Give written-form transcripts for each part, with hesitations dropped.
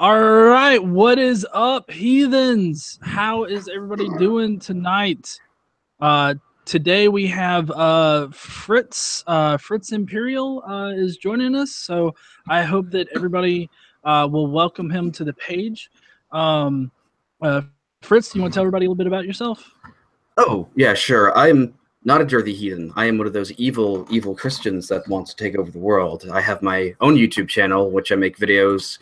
All right, what is up, heathens? How is everybody doing tonight? Today we have Fritz Imperial is joining us, so I hope that everybody will welcome him to the page. Um, Fritz, do you want to tell everybody a little bit about yourself? Oh, yeah, sure. I'm not a dirty heathen. I am one of those evil Christians that wants to take over the world. I have my own YouTube channel, which I make videos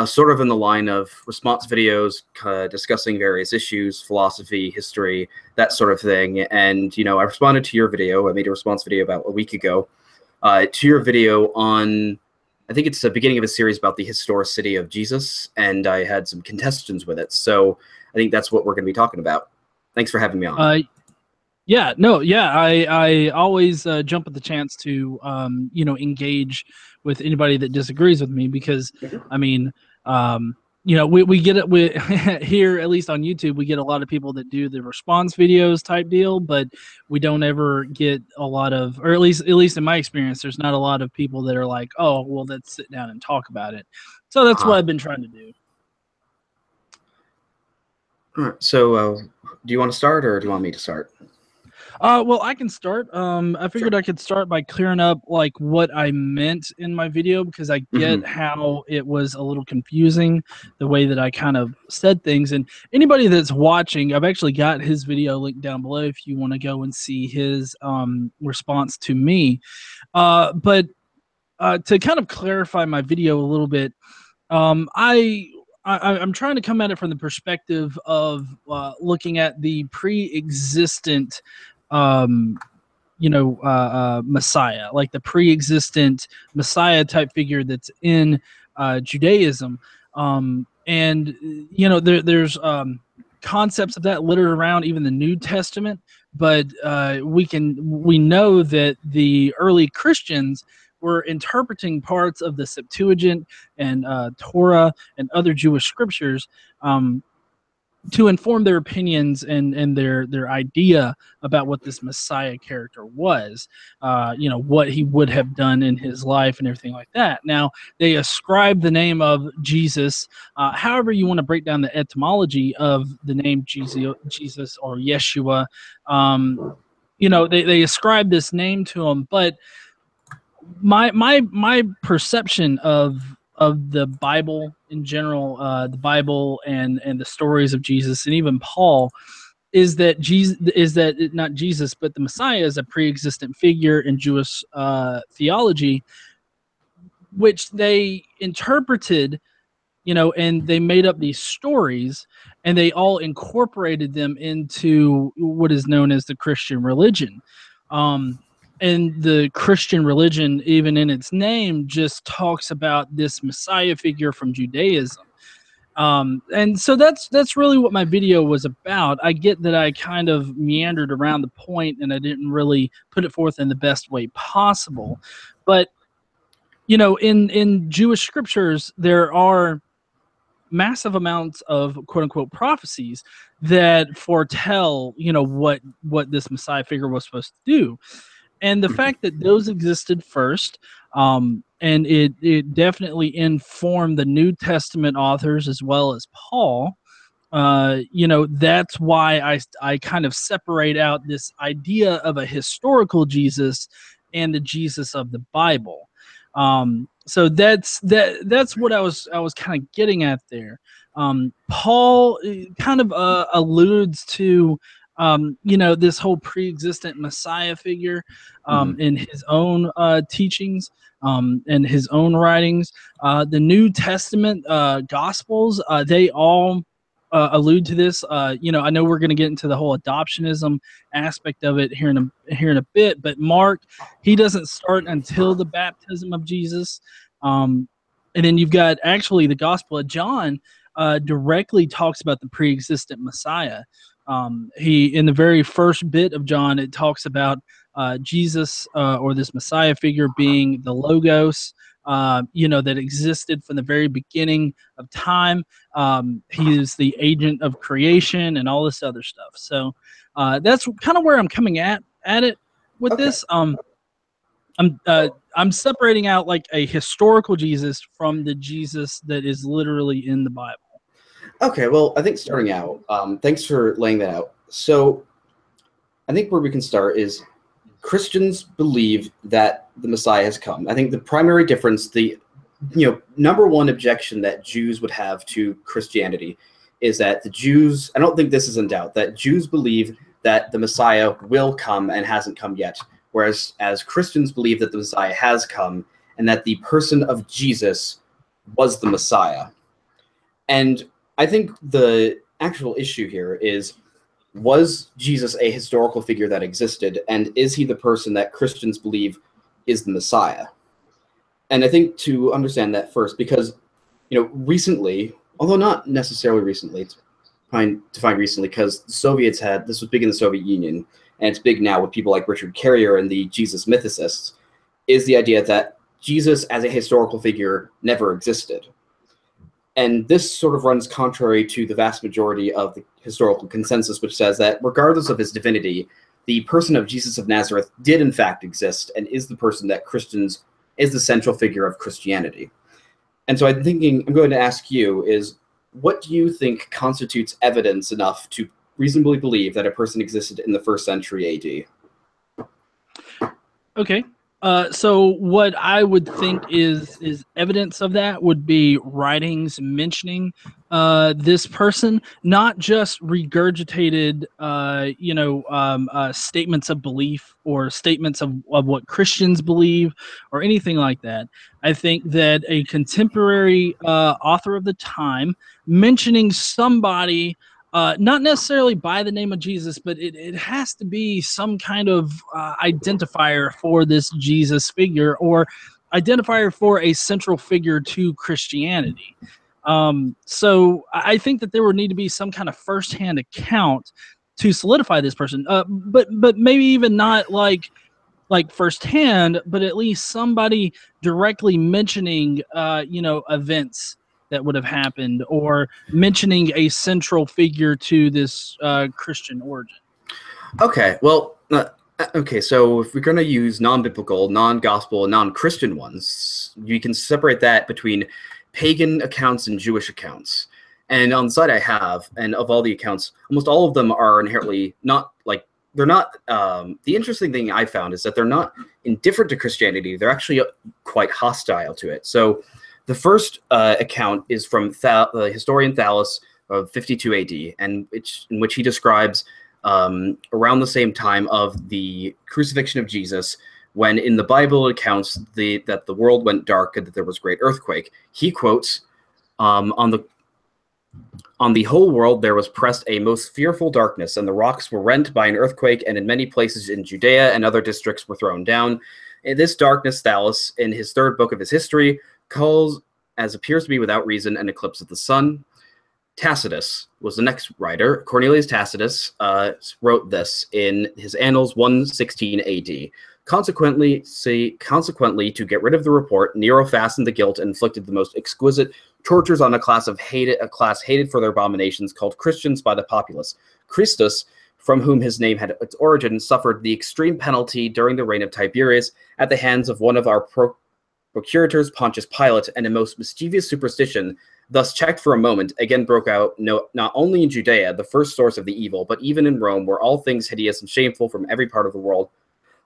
sort of in the line of response videos discussing various issues, philosophy, history, that sort of thing. And, you know, I responded to your video. I made a response video about a week ago to your video on, I think it's the beginning of a series about the historicity of Jesus, and I had some contestations with it. So I think that's what we're going to be talking about. Thanks for having me on. I always jump at the chance to engage with anybody that disagrees with me, because I mean, we get it. We here, at least on YouTube, we get a lot of people that do the response videos type deal, but we don't ever get a lot of, or at least in my experience, there's not a lot of people that are like, oh, well, let's sit down and talk about it. So that's what I've been trying to do. All right. So do you want to start, or do you want me to start? Well, I can start. I figured I could start by clearing up like what I meant in my video, because I get how it was a little confusing the way that I kind of said things. And anybody that's watching, I've actually got his video linked down below if you want to go and see his response to me. But to kind of clarify my video a little bit, I'm trying to come at it from the perspective of looking at the pre-existent Messiah, like the pre-existent Messiah type figure that's in Judaism. And there's concepts of that littered around even the New Testament, but we know that the early Christians were interpreting parts of the Septuagint and Torah and other Jewish scriptures to inform their opinions and their idea about what this Messiah character was, what he would have done in his life and everything like that. Now, they ascribe the name of Jesus, however you want to break down the etymology of the name Jesus or Yeshua. They ascribe this name to him, but my perception of the Bible in general, the Bible and the stories of Jesus and even Paul, is that not Jesus, but the Messiah is a pre-existent figure in Jewish theology, which they interpreted, and they made up these stories, and they all incorporated them into what is known as the Christian religion. And the Christian religion, even in its name, just talks about this Messiah figure from Judaism. And so that's really what my video was about. I get that I kind of meandered around the point and I didn't really put it forth in the best way possible. But, in Jewish scriptures, there are massive amounts of quote unquote prophecies that foretell, what this Messiah figure was supposed to do. And the fact that those existed first, and it definitely informed the New Testament authors as well as Paul, that's why I kind of separate out this idea of a historical Jesus and the Jesus of the Bible. So that's what I was kind of getting at there. Paul kind of alludes to this whole pre-existent Messiah figure in his own teachings and his own writings. The New Testament Gospels, they all allude to this. I know we're going to get into the whole adoptionism aspect of it here in a bit, but Mark, he doesn't start until the baptism of Jesus. And then you've got actually the Gospel of John directly talks about the pre-existent Messiah. He, in the very first bit of John, it talks about Jesus or this Messiah figure being the Logos, that existed from the very beginning of time. He is the agent of creation and all this other stuff. So that's kind of where I'm coming at it with this. I I'm separating out like a historical Jesus from the Jesus that is literally in the Bible. Okay, well, I think starting out, thanks for laying that out. So I think where we can start is Christians believe that the Messiah has come. I think the primary difference, the number one objection that Jews would have to Christianity is that the Jews, I don't think this is in doubt, that Jews believe that the Messiah will come and hasn't come yet, whereas as Christians believe that the Messiah has come and that the person of Jesus was the Messiah. And I think the actual issue here is, was Jesus a historical figure that existed, and is he the person that Christians believe is the Messiah? And I think to understand that first, because recently, although not necessarily recently, it's fine to find recently because the Soviets had, this was big in the Soviet Union, and it's big now with people like Richard Carrier and the Jesus mythicists, is the idea that Jesus as a historical figure never existed. And this sort of runs contrary to the vast majority of the historical consensus, which says that regardless of his divinity, the person of Jesus of Nazareth did in fact exist and is the person that Christians, is the central figure of Christianity. And so I'm going to ask you is, what do you think constitutes evidence enough to reasonably believe that a person existed in the 1st century AD? Okay. So what I would think is evidence of that would be writings mentioning this person, not just regurgitated, statements of belief or statements of what Christians believe or anything like that. I think that a contemporary author of the time mentioning somebody, not necessarily by the name of Jesus, but it has to be some kind of identifier for this Jesus figure or identifier for a central figure to Christianity. So I think that there would need to be some kind of firsthand account to solidify this person, but maybe even not like firsthand, but at least somebody directly mentioning, events that would have happened or mentioning a central figure to this Christian origin. Okay, well, so if we're going to use non-biblical, non-gospel, non-Christian ones, you can separate that between pagan accounts and Jewish accounts. And on the side I have, and of all the accounts, almost all of them are inherently not like, they're not, the interesting thing I found is that they're not indifferent to Christianity, they're actually quite hostile to it. So the first account is from the historian Thallus of 52 AD, and in which he describes around the same time of the crucifixion of Jesus, when in the Bible it accounts that the world went dark and that there was great earthquake. He quotes, on the whole world there was pressed a most fearful darkness, and the rocks were rent by an earthquake, and in many places in Judea and other districts were thrown down. In this darkness Thallus, in his 3rd book of his history, calls, as appears to be without reason, an eclipse of the sun. Tacitus was the next writer. Cornelius Tacitus wrote this in his Annals 116 AD. Consequently, to get rid of the report, Nero fastened the guilt and inflicted the most exquisite tortures on a class hated for their abominations, called Christians by the populace. Christus, from whom his name had its origin, suffered the extreme penalty during the reign of Tiberius at the hands of one of our procurators, Pontius Pilate, and a most mischievous superstition, thus checked for a moment, again broke out not only in Judea, the first source of the evil, but even in Rome, where all things hideous and shameful from every part of the world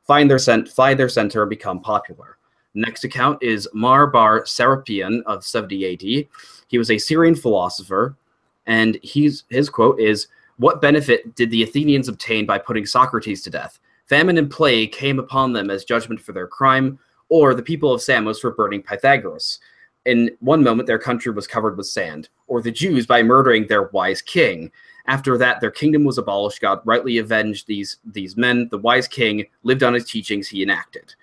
find their center and become popular. Next account is Mar bar Serapion of 70 AD. He was a Syrian philosopher, and his quote is, "What benefit did the Athenians obtain by putting Socrates to death? Famine and plague came upon them as judgment for their crime, or the people of Samos for burning Pythagoras. In one moment their country was covered with sand, or the Jews by murdering their wise king. After that their kingdom was abolished. God rightly avenged these men. The wise king lived on his teachings he enacted."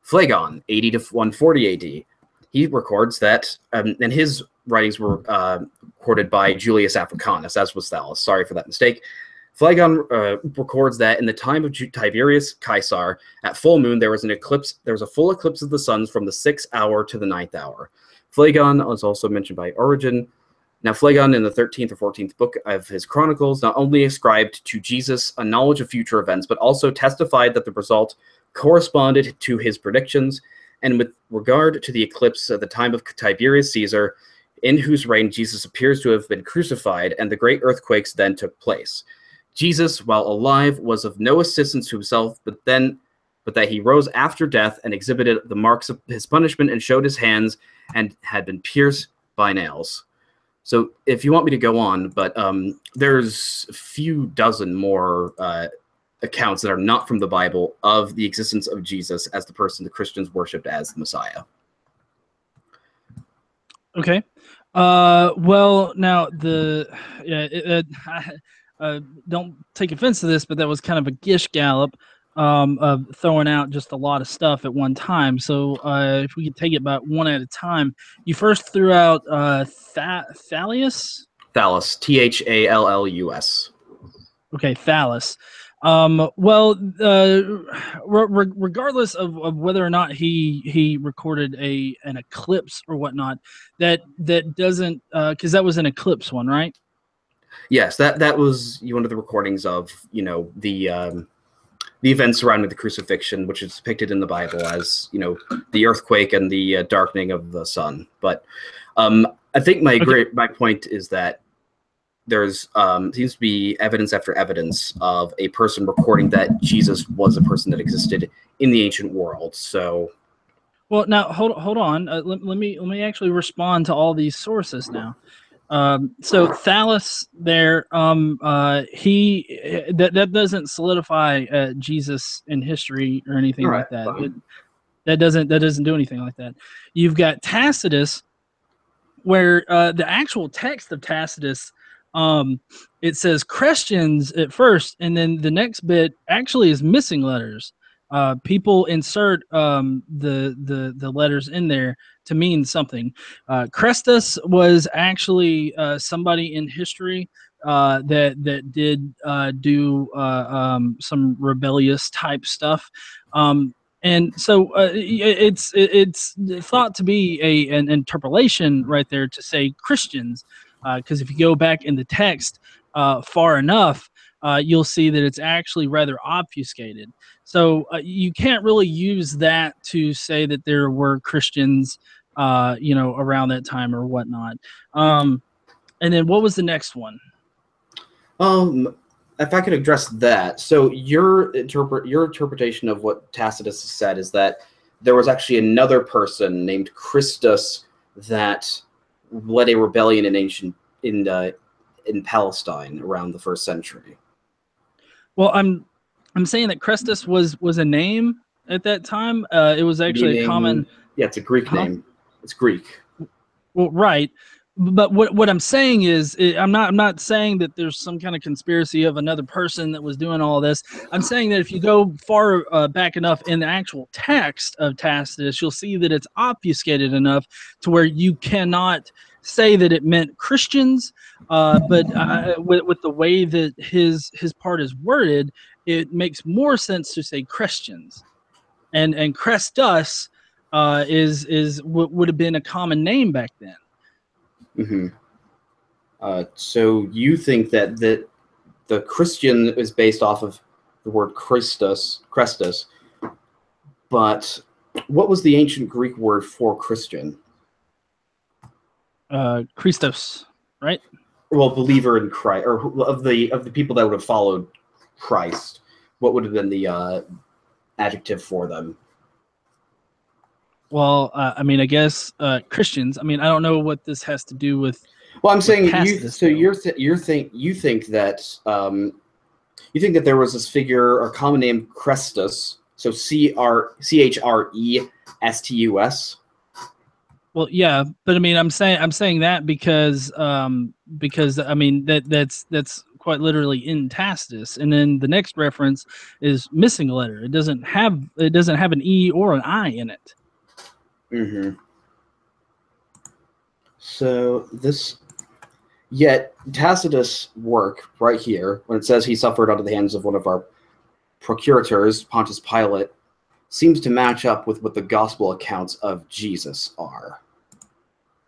Phlegon, 80 to 140 AD. He records that, and his writings were quoted by Julius Africanus, as was Thallus. Sorry for that mistake. Phlegon records that in the time of Tiberius Caesar, at full moon there was an eclipse. There was a full eclipse of the suns from the 6th hour to the 9th hour. Phlegon was also mentioned by Origen. Now, Phlegon, in the 13th or 14th book of his Chronicles, not only ascribed to Jesus a knowledge of future events, but also testified that the result corresponded to his predictions. And with regard to the eclipse at the time of Tiberius Caesar, in whose reign Jesus appears to have been crucified, and the great earthquakes then took place. Jesus, while alive, was of no assistance to himself, but that he rose after death and exhibited the marks of his punishment and showed his hands and had been pierced by nails. So if you want me to go on, but there's a few dozen more accounts that are not from the Bible of the existence of Jesus as the person the Christians worshipped as the Messiah. Okay. Well, now don't take offense to this, but that was kind of a gish gallop of throwing out just a lot of stuff at one time. So if we could take it about one at a time, you first threw out Thallus. Thallus, Thallus. Okay, Thallus. Regardless of whether or not he recorded an eclipse or whatnot, that doesn't because that was an eclipse one, right? Yes, that was one of the recordings of the events surrounding the crucifixion, which is depicted in the Bible as the earthquake and the darkening of the sun. But I think my point is that there's seems to be evidence after evidence of a person recording that Jesus was a person that existed in the ancient world. So, well, now hold on. Let me actually respond to all these sources now. So Thallus there, that doesn't solidify Jesus in history or anything like that. That doesn't do anything like that. You've got Tacitus, where the actual text of Tacitus, it says Christians at first, and then the next bit actually is missing letters. People insert the letters in there to mean something. Crestus was actually somebody in history that did do some rebellious type stuff. And so it's thought to be an interpolation right there to say Christians, because if you go back in the text far enough, you'll see that it's actually rather obfuscated. So you can't really use that to say that there were Christians, around that time or whatnot. And then what was the next one? If I could address that. So your interpretation of what Tacitus said is that there was actually another person named Christus that led a rebellion in Palestine around the 1st century. Well, I'm saying that Christus was a name at that time. It was actually a common. Yeah, it's a Greek name. It's Greek. Well, right. But what I'm saying is, I'm not saying that there's some kind of conspiracy of another person that was doing all this. I'm saying that if you go far back enough in the actual text of Tacitus, you'll see that it's obfuscated enough to where you cannot say that it meant Christians. But with the way that his part is worded, it makes more sense to say Christians. And Crestus would have been a common name back then. Mm-hmm. So you think that the Christian is based off of the word Christus, but what was the ancient Greek word for Christian? Christos, right? Well, believer in Christ, or of the people that would have followed Christ, what would have been the adjective for them? Well, I mean, I guess Christians. I mean, I don't know what this has to do with. Well, I'm saying you think that there was this figure or common name Chrestus, so Chrestus. Well, yeah, but I mean, I'm saying that because I mean that's quite literally in Tacitus, and then the next reference is missing a letter. It doesn't have an E or an I in it. Mm-hmm. So yet Tacitus' work right here, when it says he suffered under the hands of one of our procurators, Pontius Pilate, seems to match up with what the gospel accounts of Jesus are.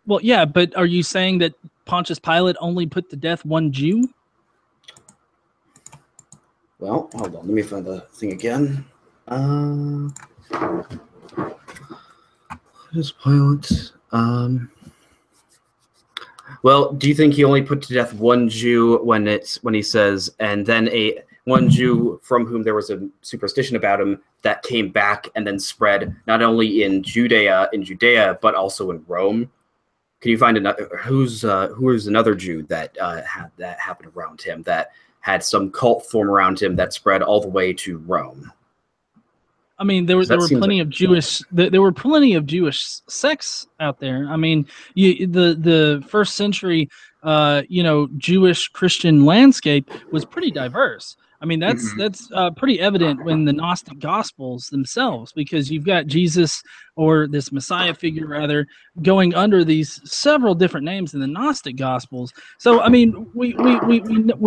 Well, yeah, but are you saying that Pontius Pilate only put to death one Jew? Well, hold on, let me find the thing again. His pilot. Well, do you think he only put to death one Jew when he says, and then one Jew from whom there was a superstition about him that came back and then spread not only in Judea, but also in Rome? Can you find another? Who is another Jew that had that happen around him, that had some cult form around him that spread all the way to Rome? I mean, there were plenty of Jewish. There were plenty of Jewish sects out there. I mean, the first century, Jewish Christian landscape was pretty diverse. I mean, that's pretty evident when the Gnostic Gospels themselves, because you've got Jesus, or this Messiah figure rather, going under these several different names in the Gnostic Gospels. So, I mean, we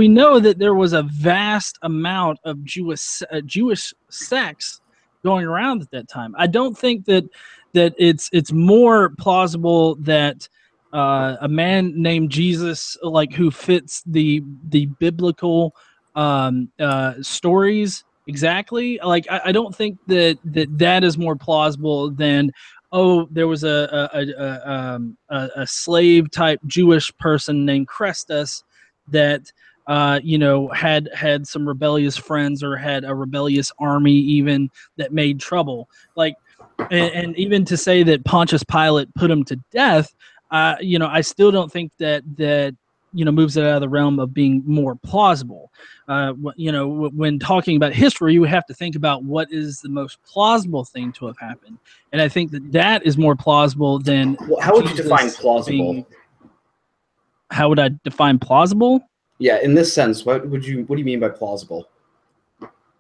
know that there was a vast amount of Jewish sects going around at that time. I don't think that it's more plausible that a man named Jesus, like, who fits the biblical stories exactly, like, I don't think that is more plausible than, oh, there was a slave type Jewish person named Chrestus that had some rebellious friends, or had a rebellious army even, that made trouble. Like, and even to say that Pontius Pilate put him to death, I still don't think that moves it out of the realm of being more plausible. When talking about history, you have to think about what is the most plausible thing to have happened, and I think that is more plausible than. Well, how would you define plausible? How would I define plausible? Yeah, in this sense, what do you mean by plausible?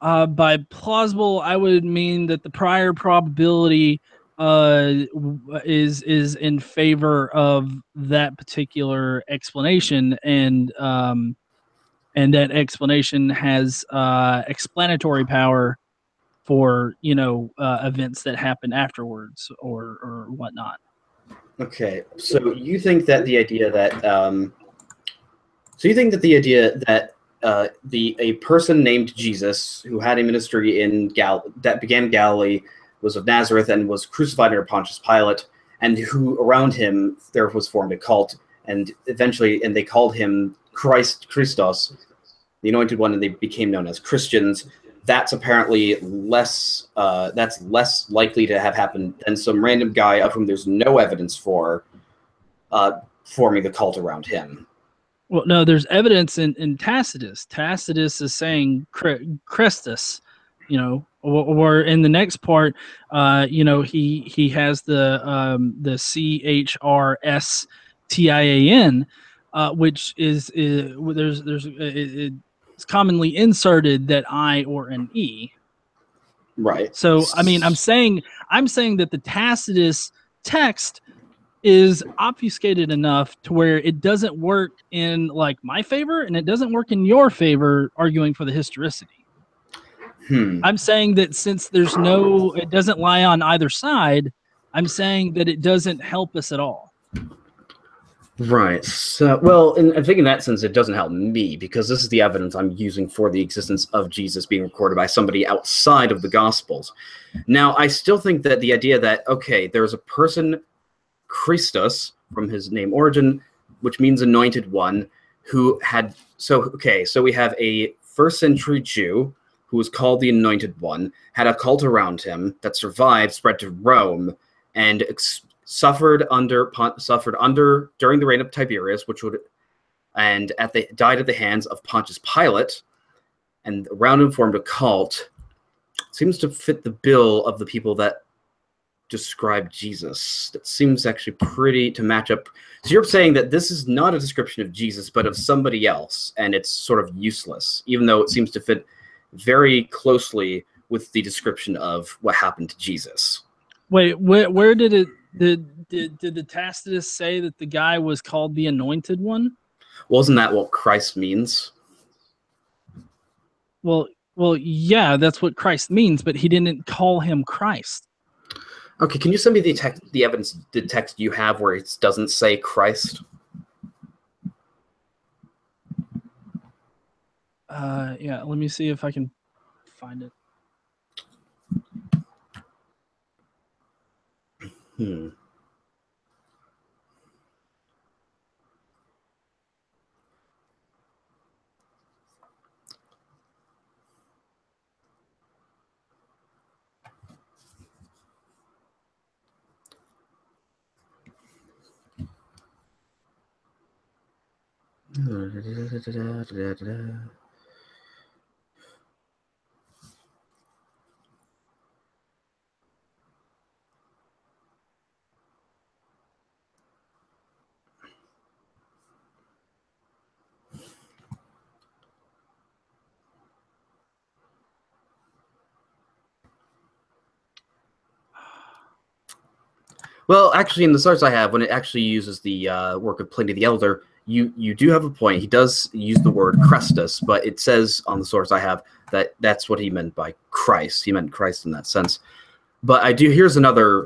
By plausible, I would mean that the prior probability is in favor of that particular explanation, and that explanation has explanatory power for events that happen afterwards, or whatnot. Okay, so you think that the idea that a person named Jesus, who had a ministry that began in Galilee, was of Nazareth, and was crucified under Pontius Pilate, and who around him there was formed a cult, and they called him Christos, the Anointed One, and they became known as Christians. That's apparently less likely to have happened than some random guy of whom there's no evidence for forming the cult around him. Well, no, there's evidence in Tacitus. Tacitus is saying Christus, or in the next part, he has the CHRSTIAN, which is it's commonly inserted that I or an E. Right. So, I mean, I'm saying that the Tacitus text is obfuscated enough to where it doesn't work in, like, my favor, and it doesn't work in your favor arguing for the historicity. I'm saying that since it doesn't lie on either side, I'm saying that it doesn't help us at all. Right. So, well, I think in that sense, it doesn't help me, because this is the evidence I'm using for the existence of Jesus being recorded by somebody outside of the Gospels. Now, I still think that the idea that, okay, there's a person, Christus, from his name origin, which means Anointed One, who had... So we have a first century Jew who was called the Anointed One, had a cult around him that survived, spread to Rome, and suffered under during the reign of Tiberius, died at the hands of Pontius Pilate, and around him formed a cult. Seems to fit the bill of the people that describe Jesus. That seems actually pretty to match up. So you're saying that this is not a description of Jesus, but of somebody else, and it's sort of useless, even though it seems to fit very closely with the description of what happened to Jesus. Wait, where did the Tacitus say that the guy was called the Anointed One? Wasn't that what Christ means? Well, yeah, that's what Christ means, but he didn't call him Christ. Okay, can you send me the evidence, the text you have where it doesn't say Christ? Yeah, let me see if I can find it. Hmm. Well, actually, in the source I have, when it actually uses the work of Pliny the Elder, you do have a point. He does use the word Christus, but it says on the source I have that that's what he meant by Christ. He meant Christ in that sense. But I do. Here's another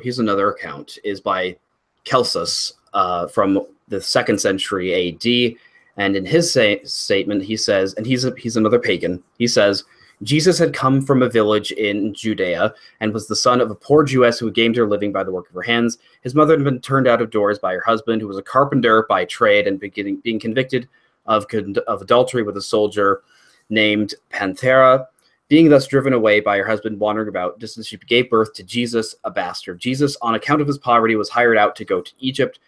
account is by Celsus from the 2nd century A.D. And in his statement, he says, and he's another pagan. He says, Jesus had come from a village in Judea and was the son of a poor Jewess who gained her living by the work of her hands. His mother had been turned out of doors by her husband, who was a carpenter by trade, and being convicted of adultery with a soldier named Panthera. Being thus driven away by her husband wandering about distance, she gave birth to Jesus, a bastard. Jesus, on account of his poverty, was hired out to go to Egypt,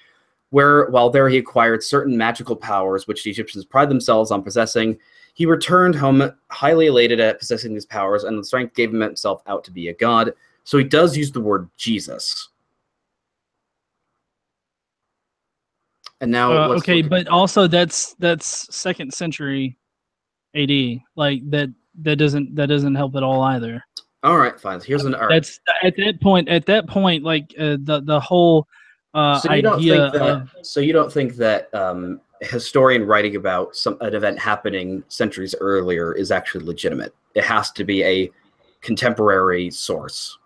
where, while there, he acquired certain magical powers, which the Egyptians pride themselves on possessing. He returned home highly elated at possessing these powers, and the strength gave him himself out to be a god. So he does use the word Jesus. And now, okay, but also that's 2nd century AD. Like that doesn't help at all either. All right, fine. Here's an art. That's at that point, like the whole idea of. So you don't think that a historian writing about an event happening centuries earlier is actually legitimate? It has to be a contemporary source.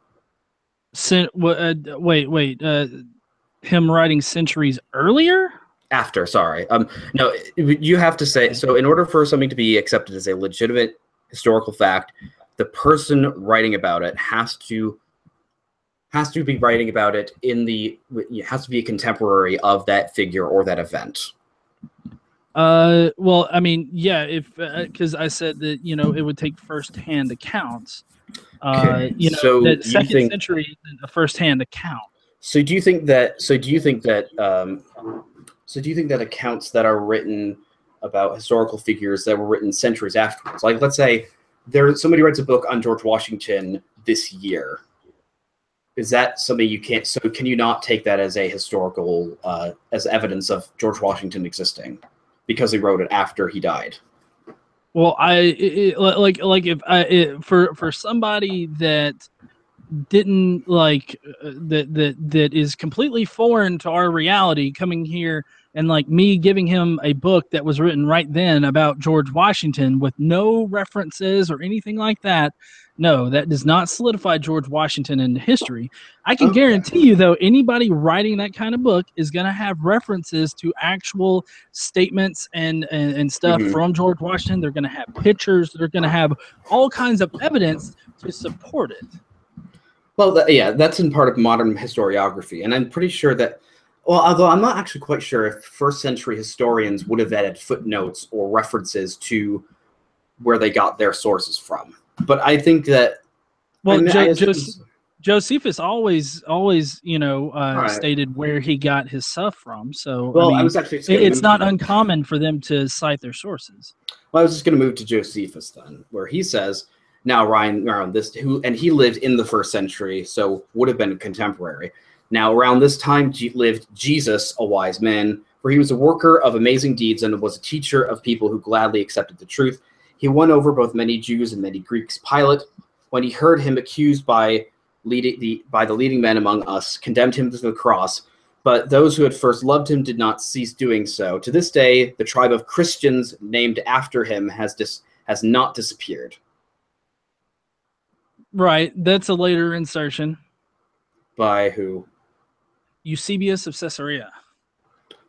Wait. Him writing centuries earlier? After, sorry. No, you have to say, so in order for something to be accepted as a legitimate historical fact, the person writing about it has to be writing about it it has to be a contemporary of that figure or that event. Well, I mean, yeah, if because I said that it would take first-hand accounts. Okay. So that 2nd century isn't a first-hand account. So do you think that accounts that are written about historical figures that were written centuries afterwards, like let's say somebody writes a book on George Washington this year, is that something you can't? So can you not take that as a historical as evidence of George Washington existing because he wrote it after he died? Well, for somebody that didn't that is completely foreign to our reality, coming here and like me giving him a book that was written right then about George Washington with no references or anything like that, no, that does not solidify George Washington into history. I can guarantee you, though, anybody writing that kind of book is going to have references to actual statements and stuff from George Washington. They're going to have pictures. They're going to have all kinds of evidence to support it. Well, yeah, that's in part of modern historiography, and I'm pretty sure that, well, although I'm not actually quite sure if first-century historians would have added footnotes or references to where they got their sources from. But I think that, well, Josephus always stated where he got his stuff from. So well, I was actually it's not uncommon for them to cite their sources. Well, I was just going to move to Josephus then, where he says, now Ryan, around this, and he lived in the 1st century, so would have been contemporary. Now, around this time lived Jesus, a wise man, for he was a worker of amazing deeds and was a teacher of people who gladly accepted the truth. He won over both many Jews and many Greeks. Pilate, when he heard him accused by the leading men among us, condemned him to the cross. But those who had first loved him did not cease doing so. To this day, the tribe of Christians named after him has not disappeared. Right, that's a later insertion. By who? Eusebius of Caesarea.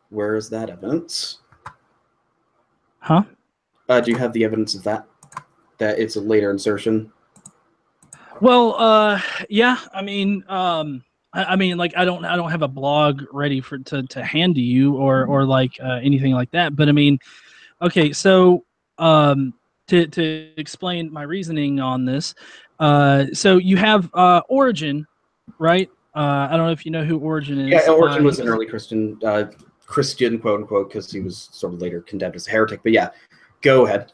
Where is that evidence? Huh? Do you have the evidence of that? That it's a later insertion? Well, yeah. I mean, I mean, like I don't have a blog ready to hand to you or like anything like that. But I mean, okay, so to explain my reasoning on this, so you have Origin, right? I don't know if you know who Origin is. Yeah, Origen He was an early Christian, quote unquote, because he was sort of later condemned as a heretic. But yeah, go ahead.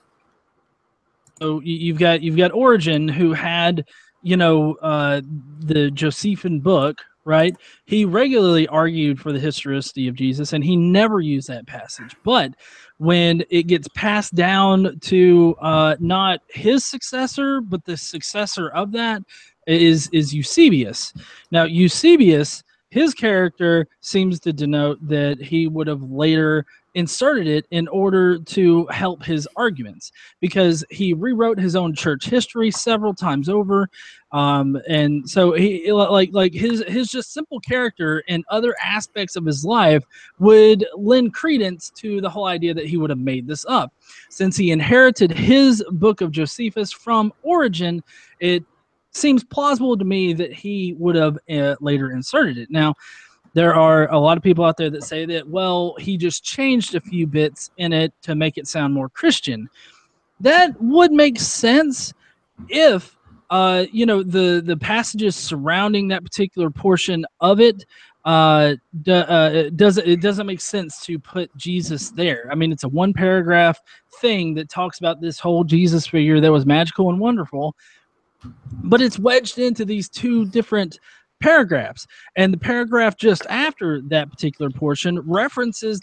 So you've got Origin, who had the Josephine book, right? He regularly argued for the historicity of Jesus, and he never used that passage. But when it gets passed down to not his successor, but the successor of that is Eusebius. Now Eusebius, his character seems to denote that he would have later inserted it in order to help his arguments, because he rewrote his own church history several times over, and so he like his just simple character and other aspects of his life would lend credence to the whole idea that he would have made this up. Since he inherited his book of Josephus from Origen, it seems plausible to me that he would have later inserted it. Now, there are a lot of people out there that say that, well, he just changed a few bits in it to make it sound more Christian. That would make sense if, the passages surrounding that particular portion of it doesn't make sense to put Jesus there. I mean, it's a one paragraph thing that talks about this whole Jesus figure that was magical and wonderful, but it's wedged into these two different paragraphs, and the paragraph just after that particular portion references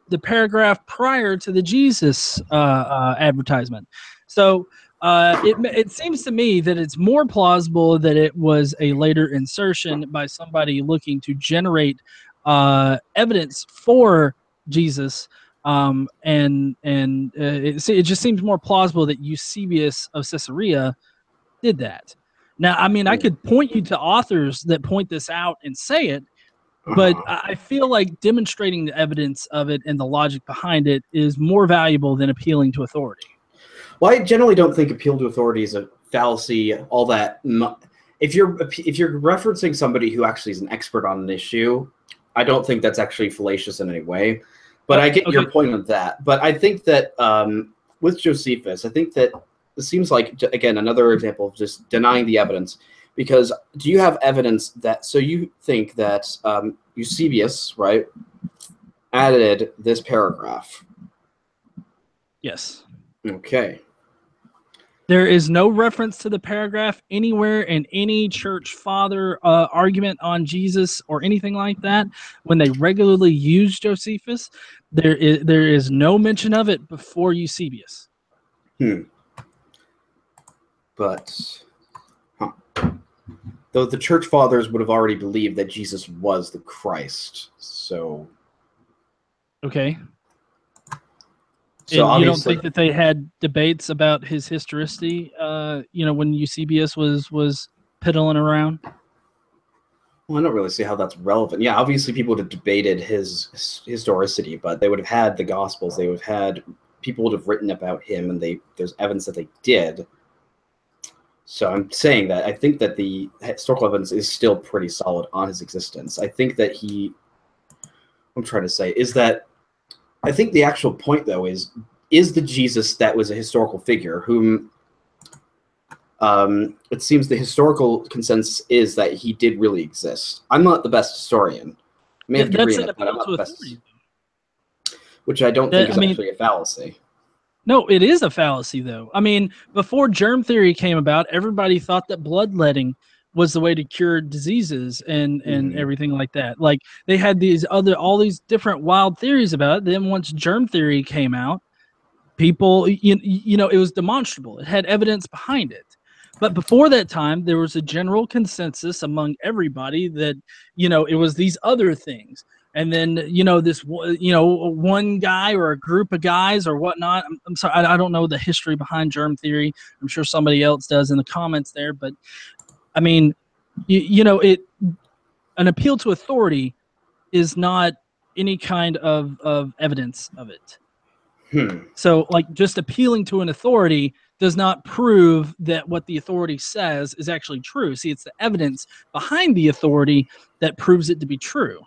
the paragraph prior to the Jesus advertisement. So it seems to me that it's more plausible that it was a later insertion by somebody looking to generate evidence for Jesus, it just seems more plausible that Eusebius of Caesarea did that. Now, I mean, I could point you to authors that point this out and say it, but I feel like demonstrating the evidence of it and the logic behind it is more valuable than appealing to authority. Well, I generally don't think appeal to authority is a fallacy. All that, if you're referencing somebody who actually is an expert on an issue, I don't think that's actually fallacious in any way. But I get your point on that. But I think that with Josephus, I think that it seems like, again, another example of just denying the evidence. Because do you have evidence that, so you think that Eusebius, right, added this paragraph? Yes. Okay. There is no reference to the paragraph anywhere in any church father argument on Jesus or anything like that. When they regularly use Josephus, there is no mention of it before Eusebius. But, though the church fathers would have already believed that Jesus was the Christ, so... Okay. So and you don't think that they had debates about his historicity, when Eusebius was piddling around? Well, I don't really see how that's relevant. Yeah, obviously people would have debated his historicity, but they would have had the Gospels. They would have had... People would have written about him, and there's evidence that they did. So I'm saying that I think that the historical evidence is still pretty solid on his existence. I think that what I'm trying to say is that I think the actual point, though, is the Jesus that was a historical figure whom it seems the historical consensus is that he did really exist. I'm not the best historian. I may have to agree on that, but I'm not the best. Which I don't think is actually a fallacy. No, it is a fallacy, though. I mean, before germ theory came about, everybody thought that bloodletting was the way to cure diseases and everything like that. Like, they had all these different wild theories about it. Then once germ theory came out, people, it was demonstrable. It had evidence behind it. But before that time, there was a general consensus among everybody that, it was these other things. And then, this, one guy or a group of guys or whatnot. I'm sorry, I don't know the history behind germ theory. I'm sure somebody else does in the comments there. But, I mean, an appeal to authority is not any kind of evidence of it. So, like, just appealing to an authority does not prove that what the authority says is actually true. See, it's the evidence behind the authority that proves it to be true.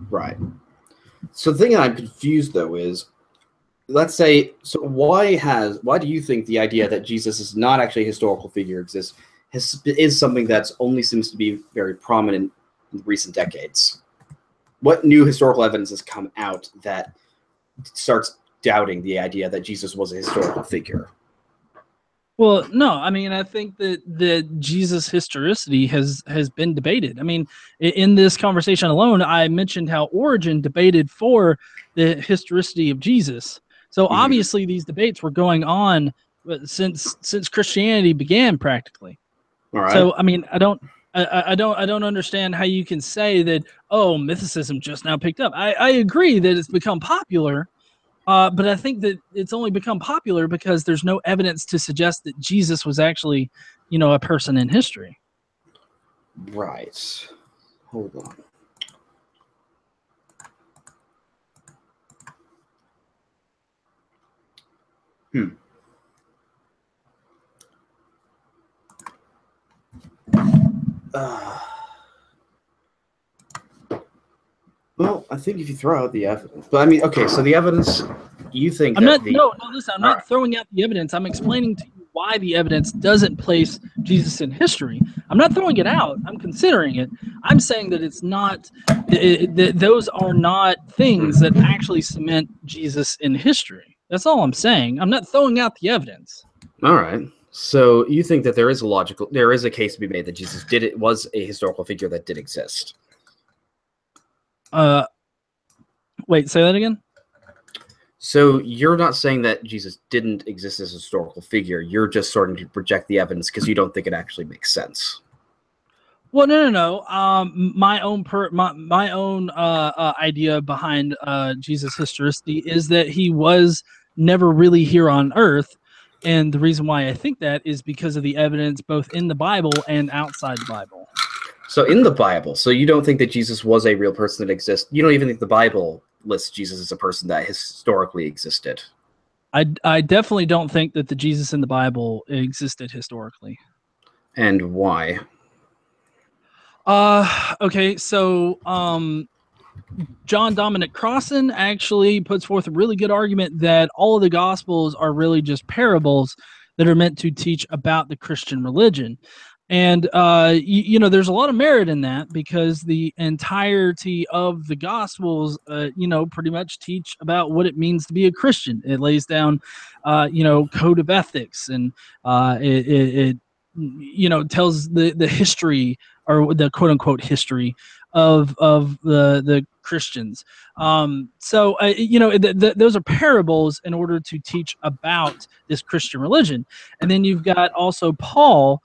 Right. So the thing I'm confused though is, let's say, so why do you think the idea that Jesus is not actually a historical figure exists is something that's only seems to be very prominent in recent decades? What new historical evidence has come out that starts doubting the idea that Jesus was a historical figure? Well, no, I mean, I think that Jesus' historicity has been debated. I mean, in this conversation alone, I mentioned how Origen debated for the historicity of Jesus. So obviously, these debates were going on since Christianity began, practically. All right. So I mean, I don't understand how you can say that, oh, mythicism just now picked up. I agree that it's become popular. But I think that it's only become popular because there's no evidence to suggest that Jesus was actually, a person in history. Right. Hold on. Well, I think if you throw out the evidence, but I mean, okay, so the evidence, you think listen, I'm not throwing out the evidence. I'm explaining to you why the evidence doesn't place Jesus in history. I'm not throwing it out. I'm considering it. I'm saying that it's not, that those are not things that actually cement Jesus in history. That's all I'm saying. I'm not throwing out the evidence. All right. So you think that there is a case to be made that Jesus was a historical figure that did exist? Wait, say that again? So you're not saying that Jesus didn't exist as a historical figure. You're just starting to project the evidence because you don't think it actually makes sense. Well, no. My own idea behind Jesus' historicity is that he was never really here on Earth, and the reason why I think that is because of the evidence both in the Bible and outside the Bible. So in the Bible, so you don't think that Jesus was a real person that exists? You don't even think the Bible lists Jesus as a person that historically existed? I definitely don't think that the Jesus in the Bible existed historically. And why? Okay, so John Dominic Crossan actually puts forth a really good argument that all of the Gospels are really just parables that are meant to teach about the Christian religion. And, there's a lot of merit in that because the entirety of the Gospels, pretty much teach about what it means to be a Christian. It lays down, code of ethics, and it tells the history, or the quote unquote history of the Christians. Those are parables in order to teach about this Christian religion. And then you've got also Paul.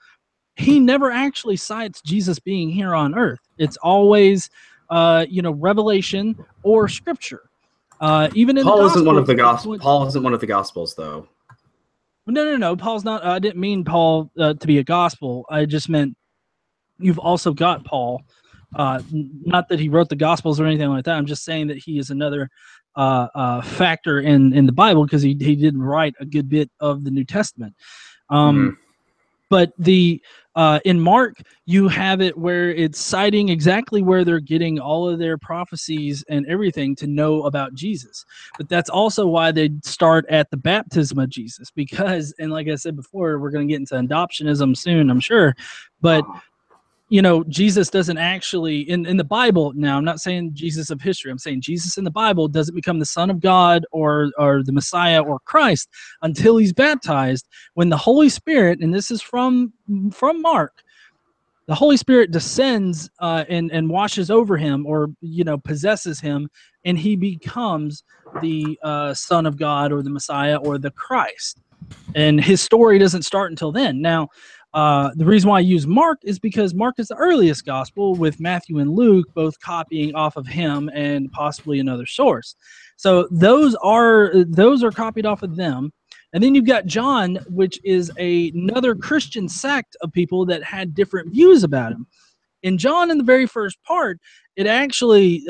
He never actually cites Jesus being here on earth. It's always, revelation or scripture. Even in Paul the isn't one of the Gospels. Paul isn't one of the Gospels, though. No. Paul's not. I didn't mean Paul to be a gospel. I just meant you've also got Paul. Not that he wrote the Gospels or anything like that. I'm just saying that he is another factor in the Bible because he did write a good bit of the New Testament. But in Mark, you have it where it's citing exactly where they're getting all of their prophecies and everything to know about Jesus. But that's also why they start at the baptism of Jesus, because, and like I said before, we're going to get into adoptionism soon, I'm sure. But Jesus doesn't actually, in the Bible, now I'm not saying Jesus of history, I'm saying Jesus in the Bible doesn't become the Son of God or the Messiah or Christ until he's baptized, when the Holy Spirit, and this is from Mark, the Holy Spirit descends and washes over him, or possesses him, and he becomes the Son of God or the Messiah or the Christ. And his story doesn't start until then. Now, the reason why I use Mark is because Mark is the earliest gospel, with Matthew and Luke both copying off of him and possibly another source. So those are copied off of them. And then you've got John, which is another Christian sect of people that had different views about him. In John, in the very first part, it actually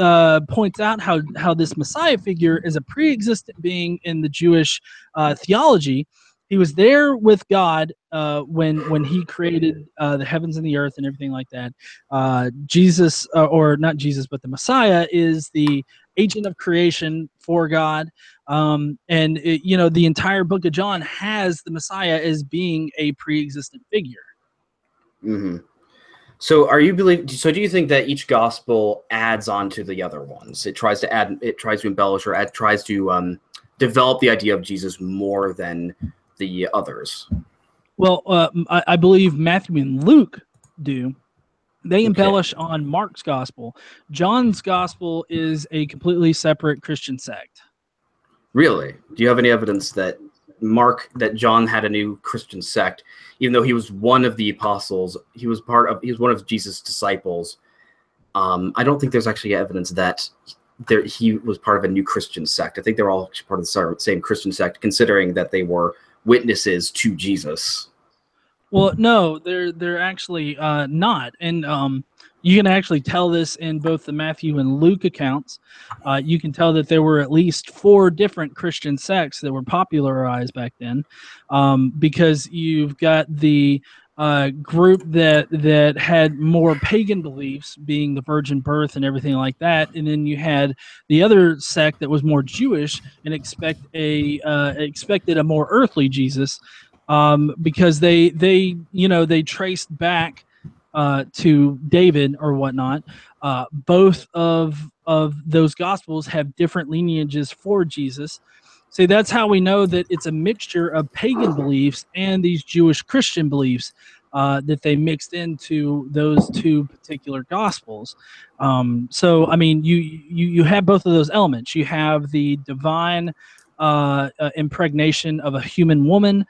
points out how this Messiah figure is a pre-existent being in the Jewish theology, he was there with God when he created the heavens and the earth and everything like that. Jesus, or not Jesus, but the Messiah is the agent of creation for God. And the entire book of John has the Messiah as being a pre-existent figure. Mm-hmm. So do you think that each gospel adds on to the other ones? It tries to embellish, or tries to develop the idea of Jesus more than the others? Well, I believe Matthew and Luke do. They embellish Okay. on Mark's gospel. John's gospel is a completely separate Christian sect. Really? Do you have any evidence that John had a new Christian sect, even though he was one of the apostles? He was one of Jesus' disciples. I don't think there's actually evidence that he was part of a new Christian sect. I think they're all part of the same Christian sect, considering that they were witnesses to Jesus. Well, no, they're actually not, and you can actually tell this in both the Matthew and Luke accounts. You can tell that there were at least 4 different Christian sects that were popularized back then, because you've got the group that had more pagan beliefs, being the virgin birth and everything like that, and then you had the other sect that was more Jewish and expected a more earthly Jesus. Because they traced back to David or whatnot. Both of those gospels have different lineages for Jesus. So that's how we know that it's a mixture of pagan beliefs and these Jewish Christian beliefs that they mixed into those 2 particular gospels. So I mean, you have both of those elements. You have the divine impregnation of a human woman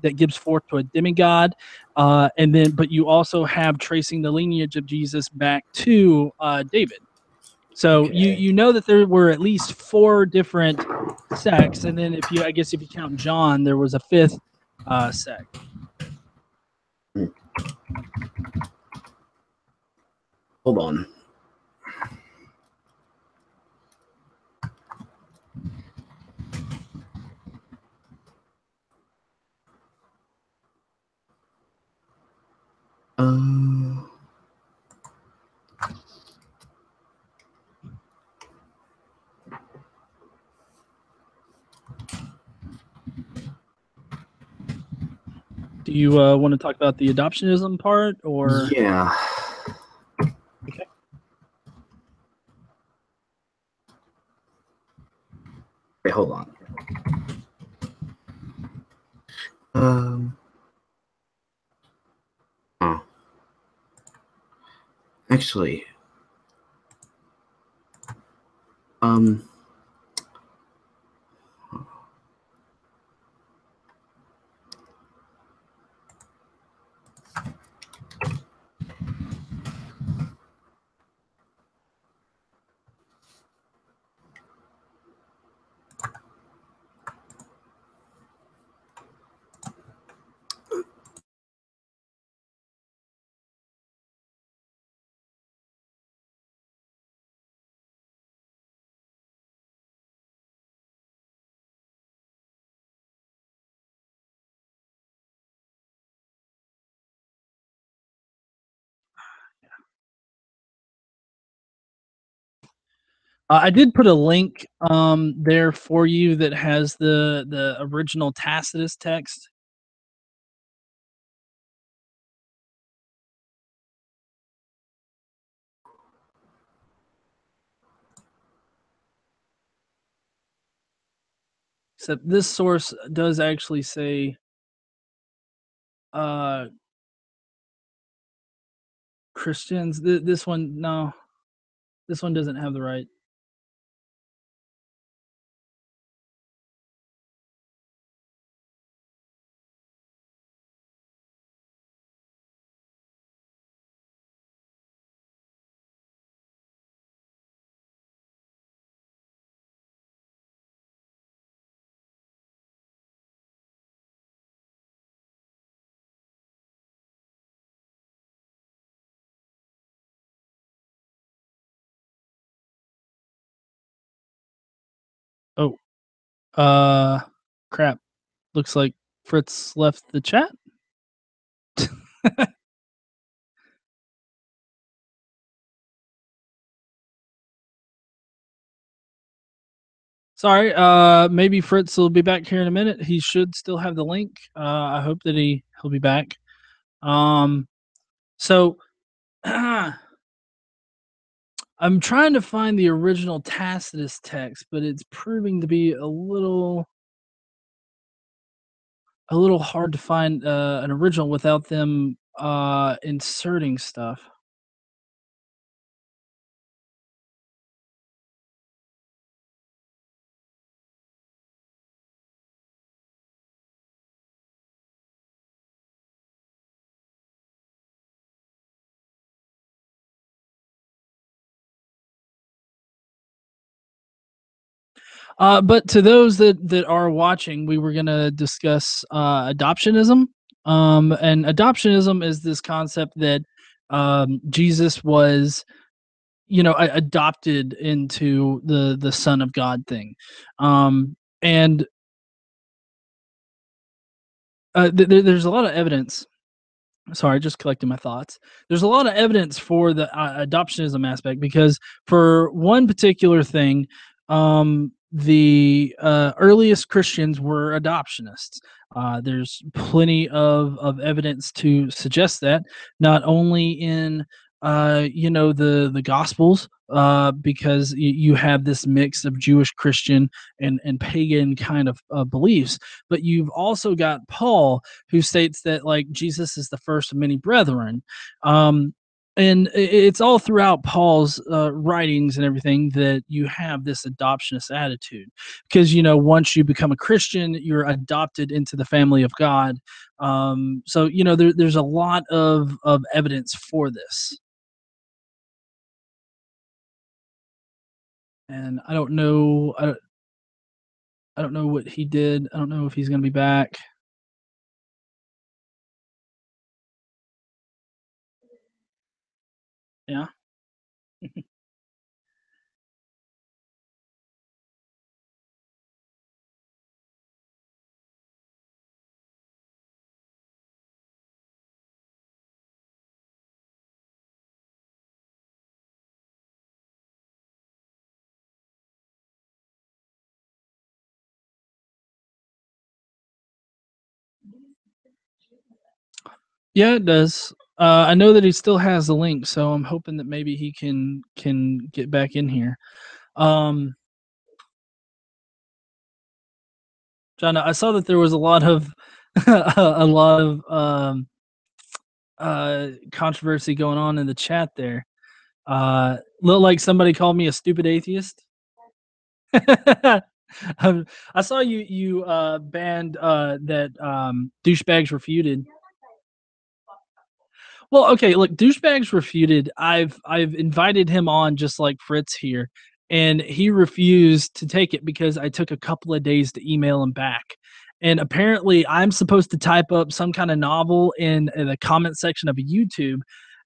that gives forth to a demigod, but you also have tracing the lineage of Jesus back to David. So Okay. you know that there were at least 4 different sects, and then if you count John, there was a 5th sect. Hold on. Do you want to talk about the adoptionism part, or Yeah. okay? Wait, hold on. Huh. Actually, um, I did put a link there for you that has the original Tacitus text. Except this source does actually say uh Christians. This one, no, this one doesn't have the right. Oh, crap. Looks like Fritz left the chat. Sorry, maybe Fritz will be back here in a minute. He should still have the link. I hope that he'll be back. So I'm trying to find the original Tacitus text, but it's proving to be a little hard to find an original without them inserting stuff. But to those that are watching, we were going to discuss adoptionism. And adoptionism is this concept that Jesus was, adopted into the Son of God thing. And there's a lot of evidence. Sorry, just collecting my thoughts. There's a lot of evidence for the adoptionism aspect, because for one particular thing, the earliest Christians were adoptionists. There's plenty of evidence to suggest that, not only in the Gospels, because you have this mix of Jewish, Christian, and pagan kind of beliefs, but you've also got Paul, who states that like Jesus is the first of many brethren. And it's all throughout Paul's writings and everything that you have this adoptionist attitude, because once you become a Christian, you're adopted into the family of God. So there's a lot of evidence for this, and I don't know. I don't know what he did. I don't know if he's going to be back. Yeah. Yeah, it does. I know that he still has the link, so I'm hoping that maybe he can get back in here. John, I saw that there was a lot of controversy going on in the chat there. Looked like somebody called me a stupid atheist. I saw you banned that Douchebags Refuted. Well, okay, look, Douchebags Refuted, I've invited him on just like Fritz here, and he refused to take it because I took a couple of days to email him back. And apparently I'm supposed to type up some kind of novel in the comment section of a YouTube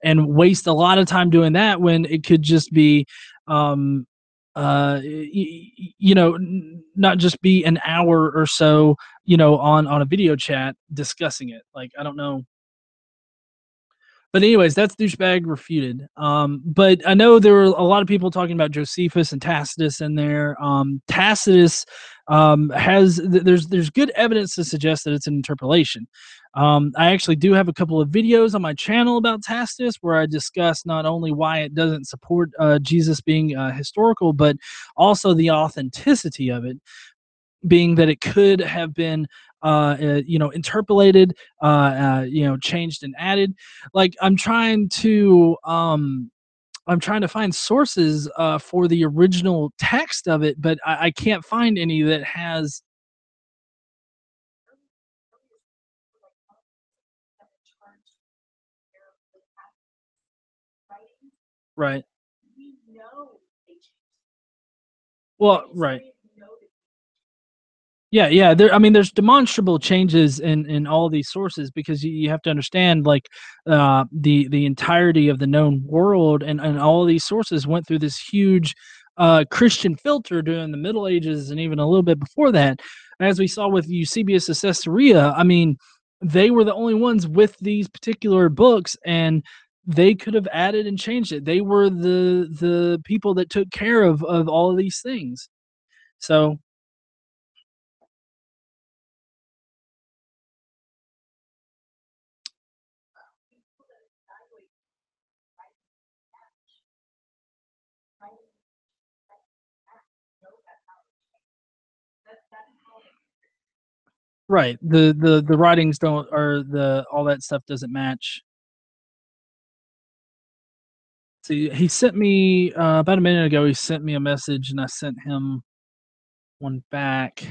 and waste a lot of time doing that, when it could just be not just be an hour or so, on a video chat discussing it. Like, I don't know. But anyways, that's Douchebag Refuted. But I know there were a lot of people talking about Josephus and Tacitus in there. Tacitus there's good evidence to suggest that it's an interpolation. I actually do have a couple of videos on my channel about Tacitus where I discuss not only why it doesn't support Jesus being historical, but also the authenticity of it, being that it could have been interpolated, changed and added. Like, I'm trying to find sources for the original text of it, but I can't find any that has. Right. Well, right. Yeah. There's demonstrable changes in all these sources, because you have to understand, like, the entirety of the known world and all these sources went through this huge Christian filter during the Middle Ages and even a little bit before that. As we saw with Eusebius of Caesarea, I mean, they were the only ones with these particular books, and they could have added and changed it. They were the people that took care of all of these things. So right, the writings don't, or the all that stuff doesn't match. See, he sent me about a minute ago. He sent me a message, and I sent him one back.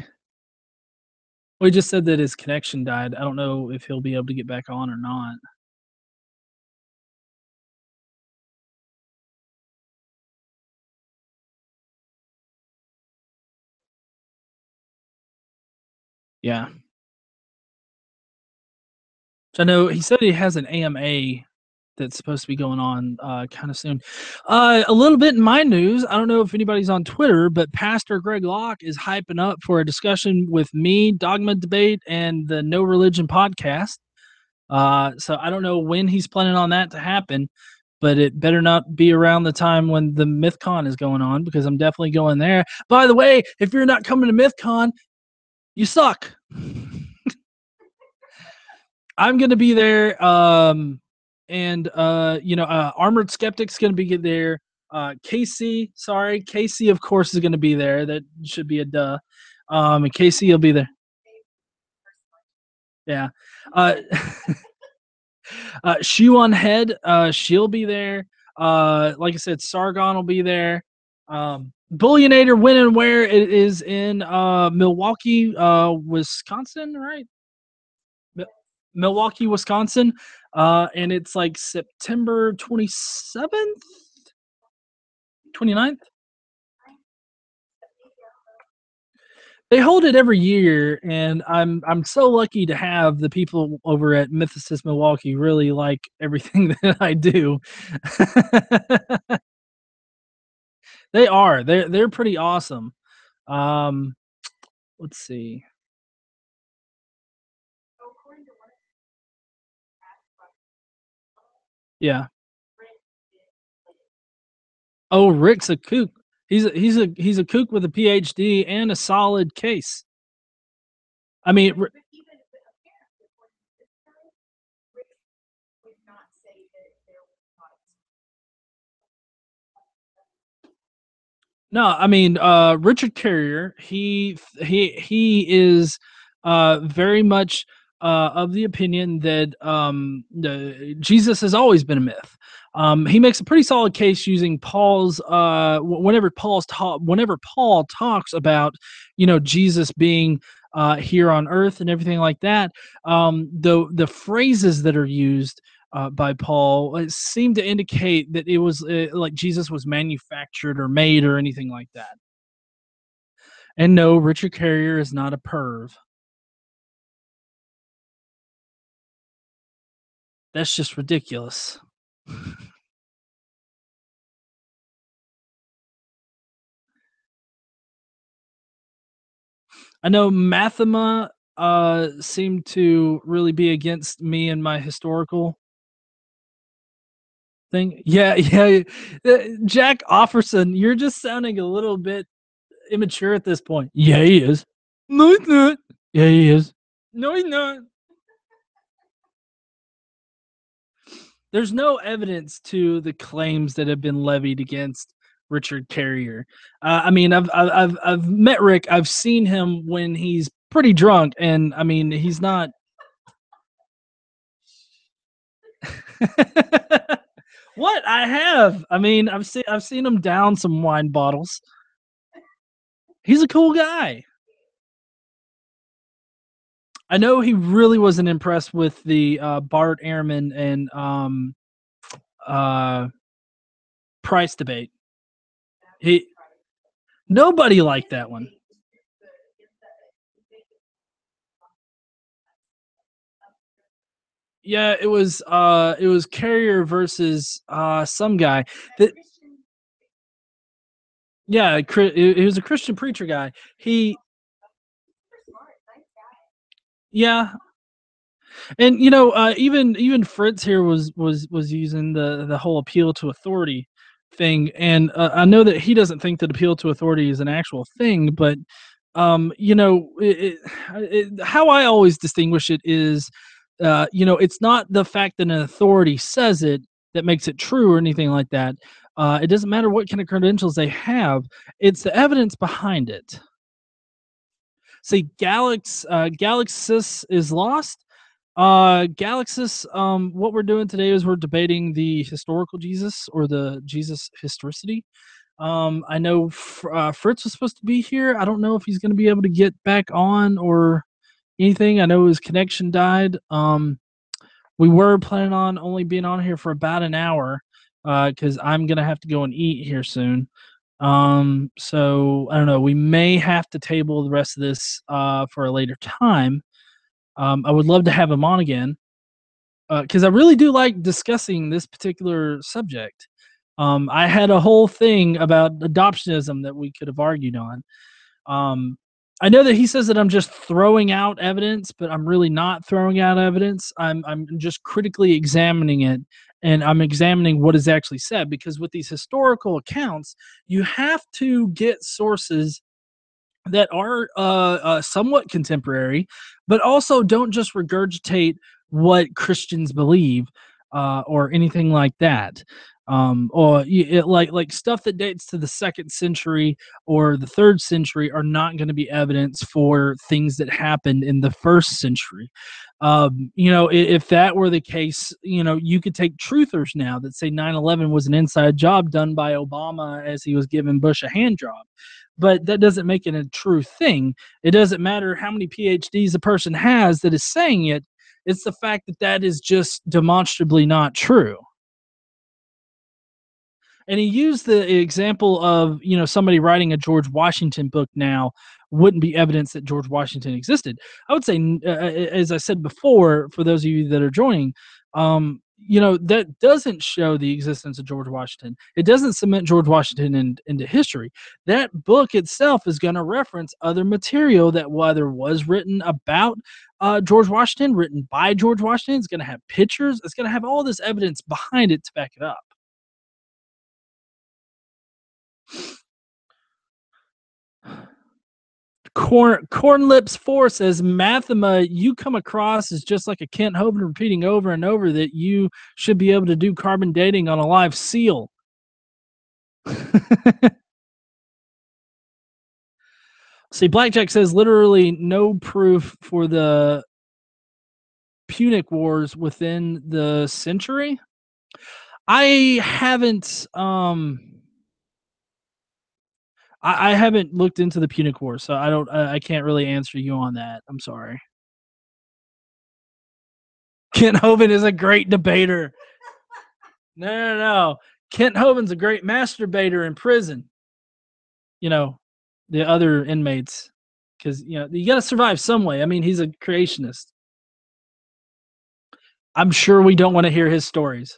Well, he just said that his connection died. I don't know if he'll be able to get back on or not. Yeah. So I know he said he has an AMA that's supposed to be going on kind of soon. A little bit in my news, I don't know if anybody's on Twitter, but Pastor Greg Locke is hyping up for a discussion with me, Dogma Debate, and the No Religion podcast. So I don't know when he's planning on that to happen, but it better not be around the time when the MythCon is going on, because I'm definitely going there. By the way, if you're not coming to MythCon, you suck. I'm gonna be there, and Armored Skeptic's gonna be there. Casey, of course, is gonna be there. That should be a duh. And Casey will be there. Yeah. Uh, Shoe on Head, she'll be there. Like I said, Sargon will be there. Bullionator When and Where it is in Milwaukee, Wisconsin, right? Milwaukee, Wisconsin, and it's like September 27th, 29th. They hold it every year, and I'm so lucky to have the people over at Mythicist Milwaukee really like everything that I do. They are. They're pretty awesome. Um, let's see. Yeah. Oh, Rick's a kook. He's a kook with a PhD and a solid case. I mean, no, I mean, Richard Carrier, he is very much of the opinion that Jesus has always been a myth. He makes a pretty solid case using Paul's whenever Paul talks about Jesus being here on earth and everything like that. The phrases that are used by Paul seemed to indicate that it was like Jesus was manufactured or made or anything like that. And no, Richard Carrier is not a perv. That's just ridiculous. I know Mathema seemed to really be against me and my historical thing. Yeah, yeah. Jack Offerson, you're just sounding a little bit immature at this point. Yeah, he is. No, he's not. Yeah, he is. No, he's not. There's no evidence to the claims that have been levied against Richard Carrier. I mean, I've met Rick. I've seen him when he's pretty drunk, and I mean, he's not. What I have? I mean, I've seen him down some wine bottles. He's a cool guy. I know he really wasn't impressed with the Bart Ehrman and uh, Price debate. Nobody liked that one. Yeah, it was Carrier versus some guy that. Yeah, he was a Christian preacher guy. Yeah, and even Fritz here was using the whole appeal to authority thing, and I know that he doesn't think that appeal to authority is an actual thing, but how I always distinguish it is, it's not the fact that an authority says it that makes it true or anything like that. It doesn't matter what kind of credentials they have; it's the evidence behind it. See, Galaxis is lost. Galaxis, what we're doing today is we're debating the historical Jesus or the Jesus historicity. I know Fritz was supposed to be here. I don't know if he's going to be able to get back on or anything. I know his connection died. We were planning on only being on here for about an hour because I'm going to have to go and eat here soon. So I don't know. We may have to table the rest of this for a later time. I would love to have him on again because I really do like discussing this particular subject. I had a whole thing about adoptionism that we could have argued on. I know that he says that I'm just throwing out evidence, but I'm really not throwing out evidence. I'm just critically examining it, and I'm examining what is actually said, because with these historical accounts, you have to get sources that are somewhat contemporary, but also don't just regurgitate what Christians believe or anything like that. Or like stuff that dates to the 2nd century or the 3rd century are not going to be evidence for things that happened in the 1st century. If that were the case, you could take truthers now that say 9/11 was an inside job done by Obama as he was giving Bush a hand job, but that doesn't make it a true thing. It doesn't matter how many PhDs a person has that is saying it. It's the fact that that is just demonstrably not true. And he used the example of, somebody writing a George Washington book now wouldn't be evidence that George Washington existed. I would say, as I said before, for those of you that are joining, that doesn't show the existence of George Washington. It doesn't cement George Washington into history. That book itself is going to reference other material that whether was written about George Washington, written by George Washington. It's going to have pictures. It's going to have all this evidence behind it to back it up. Cornlips 4 says, Mathema, you come across as just like a Kent Hovind repeating over and over that you should be able to do carbon dating on a live seal. See, Blackjack says literally no proof for the Punic Wars within the century. I haven't I haven't looked into the Punic Wars, so I can't really answer you on that. I'm sorry. Kent Hovind is a great debater. No. Kent Hovind's a great masturbator in prison. The other inmates, because you got to survive some way. I mean, he's a creationist. I'm sure we don't want to hear his stories.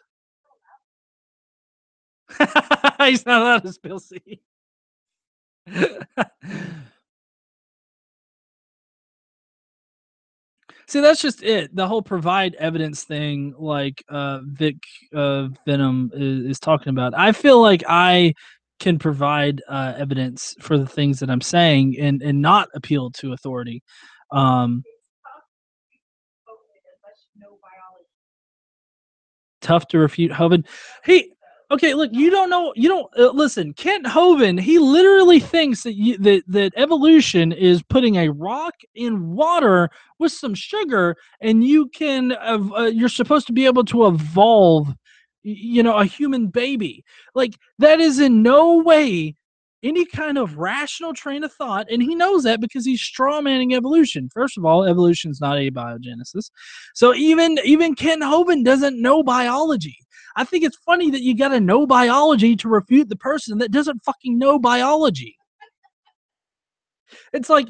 He's not allowed to spill seed. See, that's just it. The whole provide evidence thing, like Vic Venom is talking about. I feel like I can provide evidence for the things that I'm saying and not appeal to authority. Tough to refute Hovind. Okay, look, you don't listen. Kent Hovind, he literally thinks that evolution is putting a rock in water with some sugar, and you're supposed to be able to evolve, a human baby. Like, that is in no way any kind of rational train of thought, and he knows that because he's strawmanning evolution. First of all, evolution is not abiogenesis, so even Kent Hovind doesn't know biology. I think it's funny that you got to know biology to refute the person that doesn't fucking know biology. It's like,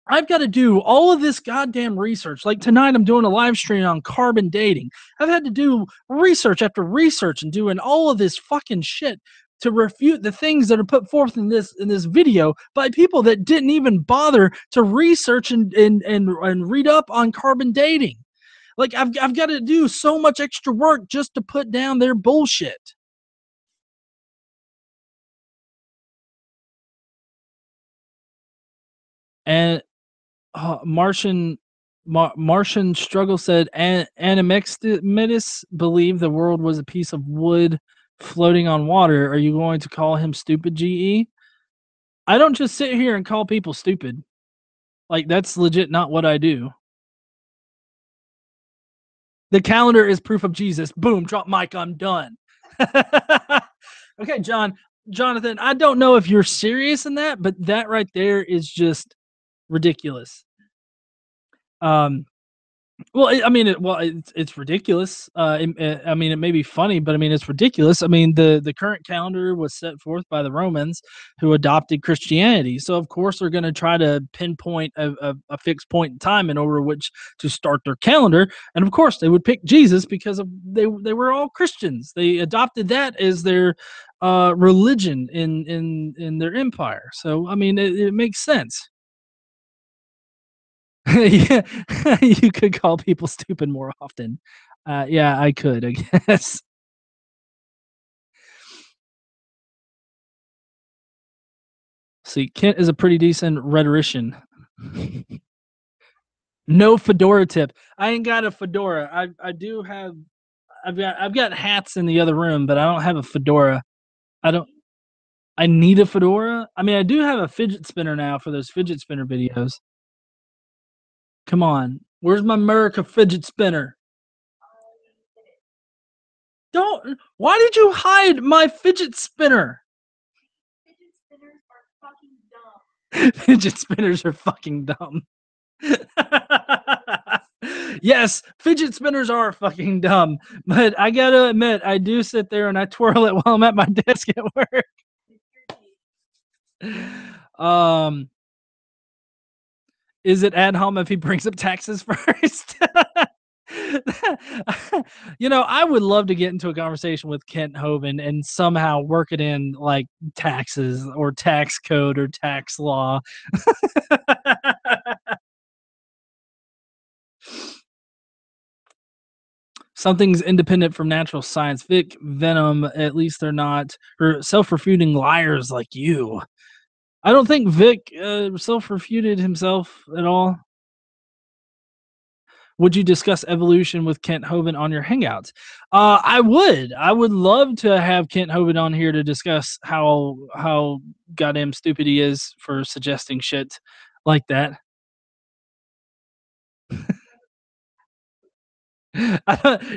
I've got to do all of this goddamn research. Like tonight, I'm doing a live stream on carbon dating. I've had to do research after research and doing all of this fucking shit to refute the things that are put forth in this video by people that didn't even bother to research and read up on carbon dating. Like, I've got to do so much extra work just to put down their bullshit. And Martian Struggle said, Animextimus believed the world was a piece of wood floating on water. Are you going to call him stupid, GE? I don't just sit here and call people stupid. Like, that's legit not what I do. The calendar is proof of Jesus. Boom, drop mic, I'm done. Okay, Jonathan, I don't know if you're serious in that, but that right there is just ridiculous. Well, I mean, it's ridiculous. I mean, it may be funny, but I mean, it's ridiculous. I mean, the current calendar was set forth by the Romans, who adopted Christianity. So of course they're going to try to pinpoint a fixed point in time in order which to start their calendar. And of course they would pick Jesus because they were all Christians. They adopted that as their religion in their empire. So I mean, it makes sense. Yeah, you could call people stupid more often. Yeah, I could, I guess. See, Kent is a pretty decent rhetorician. No fedora tip. I ain't got a fedora. I do have. I've got hats in the other room, but I don't have a fedora. I need a fedora. I mean, I do have a fidget spinner now for those fidget spinner videos. Come on, where's my America fidget spinner? Don't. Why did you hide my fidget spinner? Fidget spinners are fucking dumb. Yes, fidget spinners are fucking dumb, but I gotta admit, I do sit there and I twirl it while I'm at my desk at work. Is it ad hom if he brings up taxes first? You know, I would love to get into a conversation with Kent Hovind and somehow work it in, like taxes or tax code or tax law. Something's independent from natural science. Vic, Venom, at least they're not self-refuting liars like you. I don't think Vic self-refuted himself at all. Would you discuss evolution with Kent Hovind on your Hangouts? I would. I would love to have Kent Hovind on here to discuss how goddamn stupid he is for suggesting shit like that.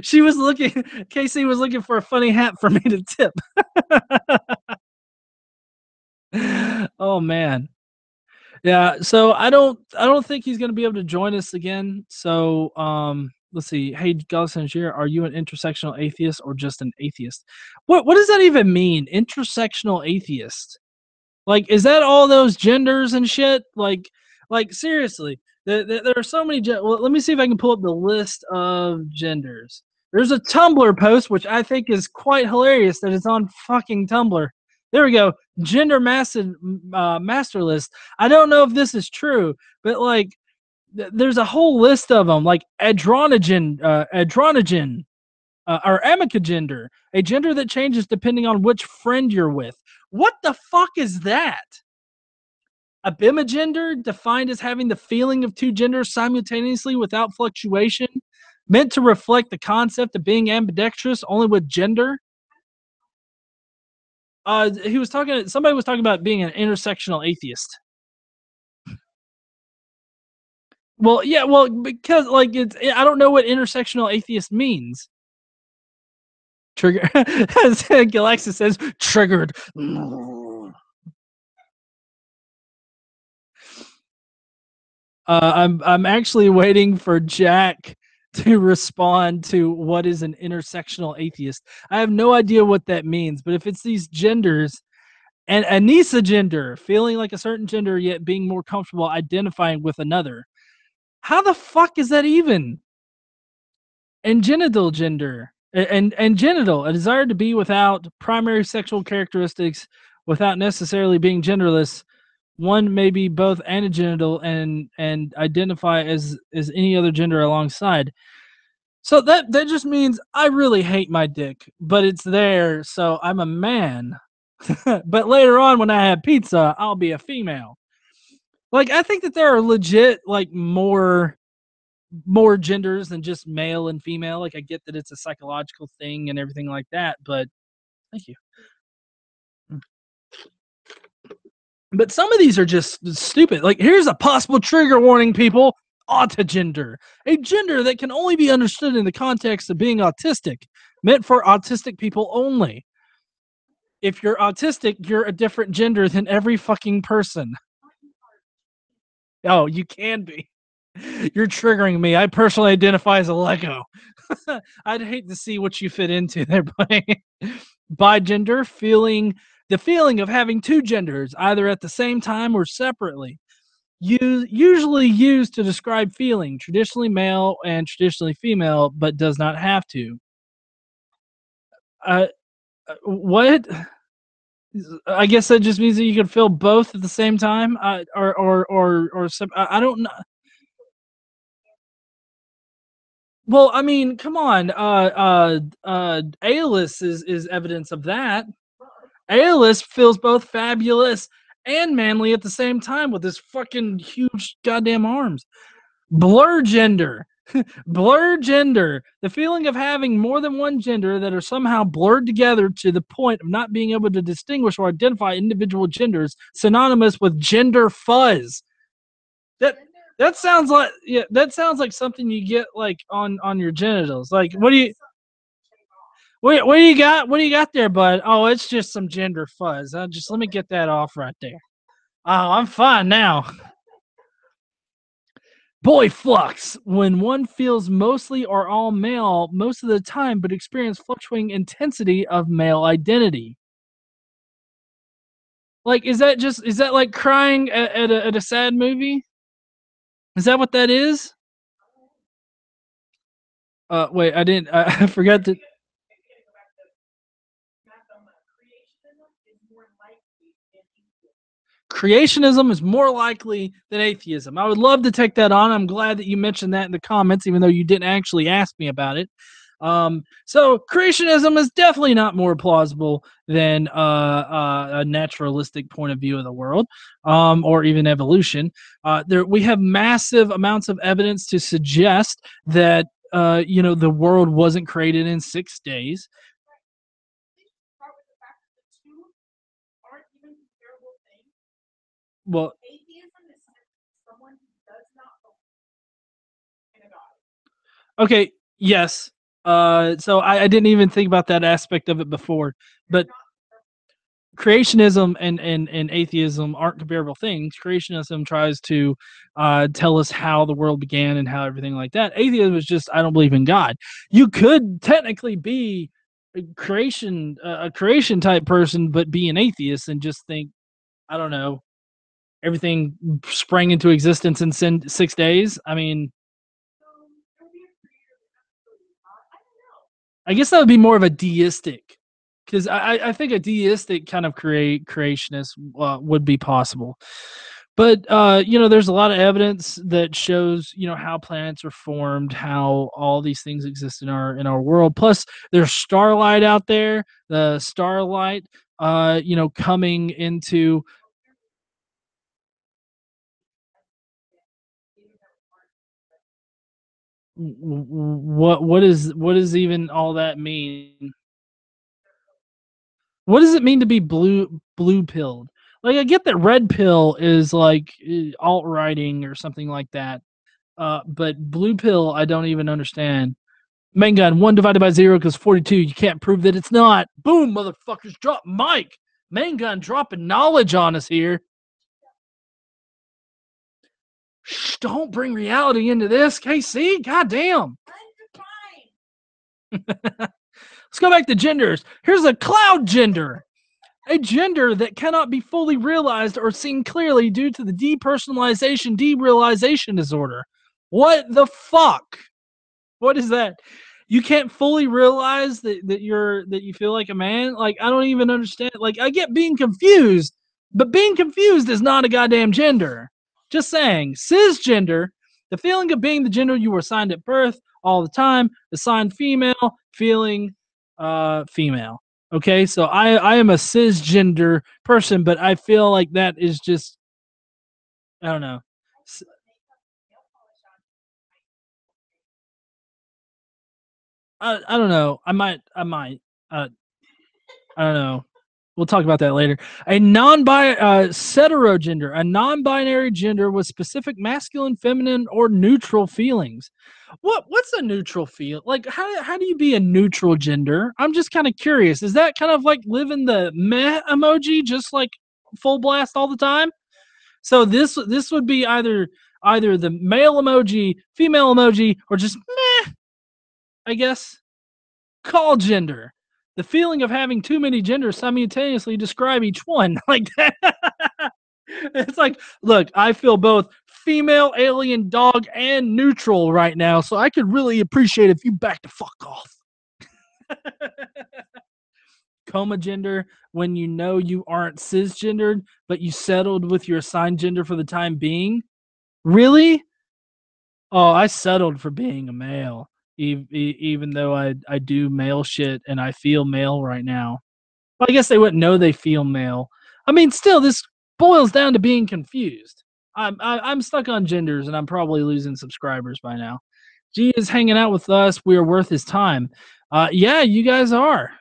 She was looking. Casey was looking for a funny hat for me to tip. Oh man. Yeah, so I don't think he's gonna be able to join us again. So let's see. Hey, Godless Engineer, are you an intersectional atheist or just an atheist? What does that even mean? Intersectional atheist? Like, is that all those genders and shit? Like seriously, there are so many. Well, let me see if I can pull up the list of genders. There's a Tumblr post which I think is quite hilarious that it's on fucking Tumblr. There we go. Gender master list. I don't know if this is true, but like, there's a whole list of them, like androgen, or amicagender, a gender that changes depending on which friend you're with. What the fuck is that? Abimagender, defined as having the feeling of two genders simultaneously without fluctuation, meant to reflect the concept of being ambidextrous only with gender. Somebody was talking about being an intersectional atheist. Well, yeah, well, because like I don't know what intersectional atheist means. Trigger. Galaxis says triggered. I'm actually waiting for Jack to respond to what is an intersectional atheist. I have no idea what that means, but if it's these genders, and anisogender, feeling like a certain gender yet being more comfortable identifying with another. How the fuck is that even? And genital gender. and genital, a desire to be without primary sexual characteristics, without necessarily being genderless. One may be both anogenital and identify as any other gender alongside. So that just means I really hate my dick, but it's there, so I'm a man. But later on, when I have pizza, I'll be a female. Like, I think that there are legit, like, more genders than just male and female. Like, I get that it's a psychological thing and everything like that, but thank you. But some of these are just stupid. Like, here's a possible trigger warning, people. Autogender, a gender that can only be understood in the context of being autistic, meant for autistic people only. If you're autistic, you're a different gender than every fucking person. Oh, you can be. You're triggering me. I personally identify as a Lego. I'd hate to see what you fit into there, buddy. Bigender, the feeling of having two genders, either at the same time or separately. Usually used to describe feeling, traditionally male and traditionally female, but does not have to. What? I guess that just means that you can feel both at the same time, or I don't know. Well, I mean, come on. Aeolus is evidence of that. Aeolus feels both fabulous and manly at the same time with his fucking huge goddamn arms. Blur gender. Blur gender. The feeling of having more than one gender that are somehow blurred together to the point of not being able to distinguish or identify individual genders, synonymous with gender fuzz. That sounds like something you get like on your genitals. Like, what do you got? What do you got there, bud? Oh, it's just some gender fuzz. Just let me get that off right there. Oh, I'm fine now. Boy flux, when one feels mostly or all male most of the time, but experience fluctuating intensity of male identity. Like, is that like crying at a sad movie? Is that what that is? Wait, I forgot to. Creationism is more likely than atheism. I would love to take that on. I'm glad that you mentioned that in the comments, even though you didn't actually ask me about it. So creationism is definitely not more plausible than a naturalistic point of view of the world, or even evolution. We have massive amounts of evidence to suggest that the world wasn't created in 6 days. Well, okay, yes. So I didn't even think about that aspect of it before, but creationism and atheism aren't comparable things. Creationism tries to tell us how the world began and how everything like that. Atheism is just, I don't believe in God. You could technically be a creation type person, but be an atheist and just think, I don't know, everything sprang into existence in 6 days. I mean, I guess that would be more of a deistic, because I think a deistic kind of creationist would be possible. But there's a lot of evidence that shows how planets are formed, how all these things exist in our world. Plus, there's starlight out there. The starlight, coming into. What does even all that mean? What does it mean to be blue pilled? Like, I get that red pill is like alt writing or something like that, but blue pill I don't even understand. Main gun 1 divided by 0 equals 42. You can't prove that it's not. Boom, motherfuckers! Drop mic. Main gun dropping knowledge on us here. Shh, don't bring reality into this, KC. Goddamn. Let's go back to genders. Here's a cloud gender. A gender that cannot be fully realized or seen clearly due to the depersonalization derealization disorder. What the fuck? What is that? You can't fully realize that you feel like a man. Like, I don't even understand. Like, I get being confused, but being confused is not a goddamn gender. Just saying. Cisgender, the feeling of being the gender you were assigned at birth all the time, assigned female, feeling female. Okay, so I am a cisgender person, but I feel like that is just, I don't know. I don't know. I might. I don't know. We'll talk about that later. A heterogender, a non-binary gender with specific masculine, feminine, or neutral feelings. What's a neutral feel? Like, how do you be a neutral gender? I'm just kind of curious. Is that kind of like living the meh emoji, just like full blast all the time? So this would be either the male emoji, female emoji, or just meh, I guess. Call gender. The feeling of having too many genders simultaneously describe each one. Like that. It's like, look, I feel both female, alien, dog, and neutral right now, so I could really appreciate if you back the fuck off. Coma gender, when you know you aren't cisgendered, but you settled with your assigned gender for the time being. Really? Oh, I settled for being a male, even though I do male shit and I feel male right now. Well, I guess they wouldn't know they feel male. I mean, still, this boils down to being confused. I'm stuck on genders, and I'm probably losing subscribers by now. G is hanging out with us. We are worth his time. Yeah, you guys are.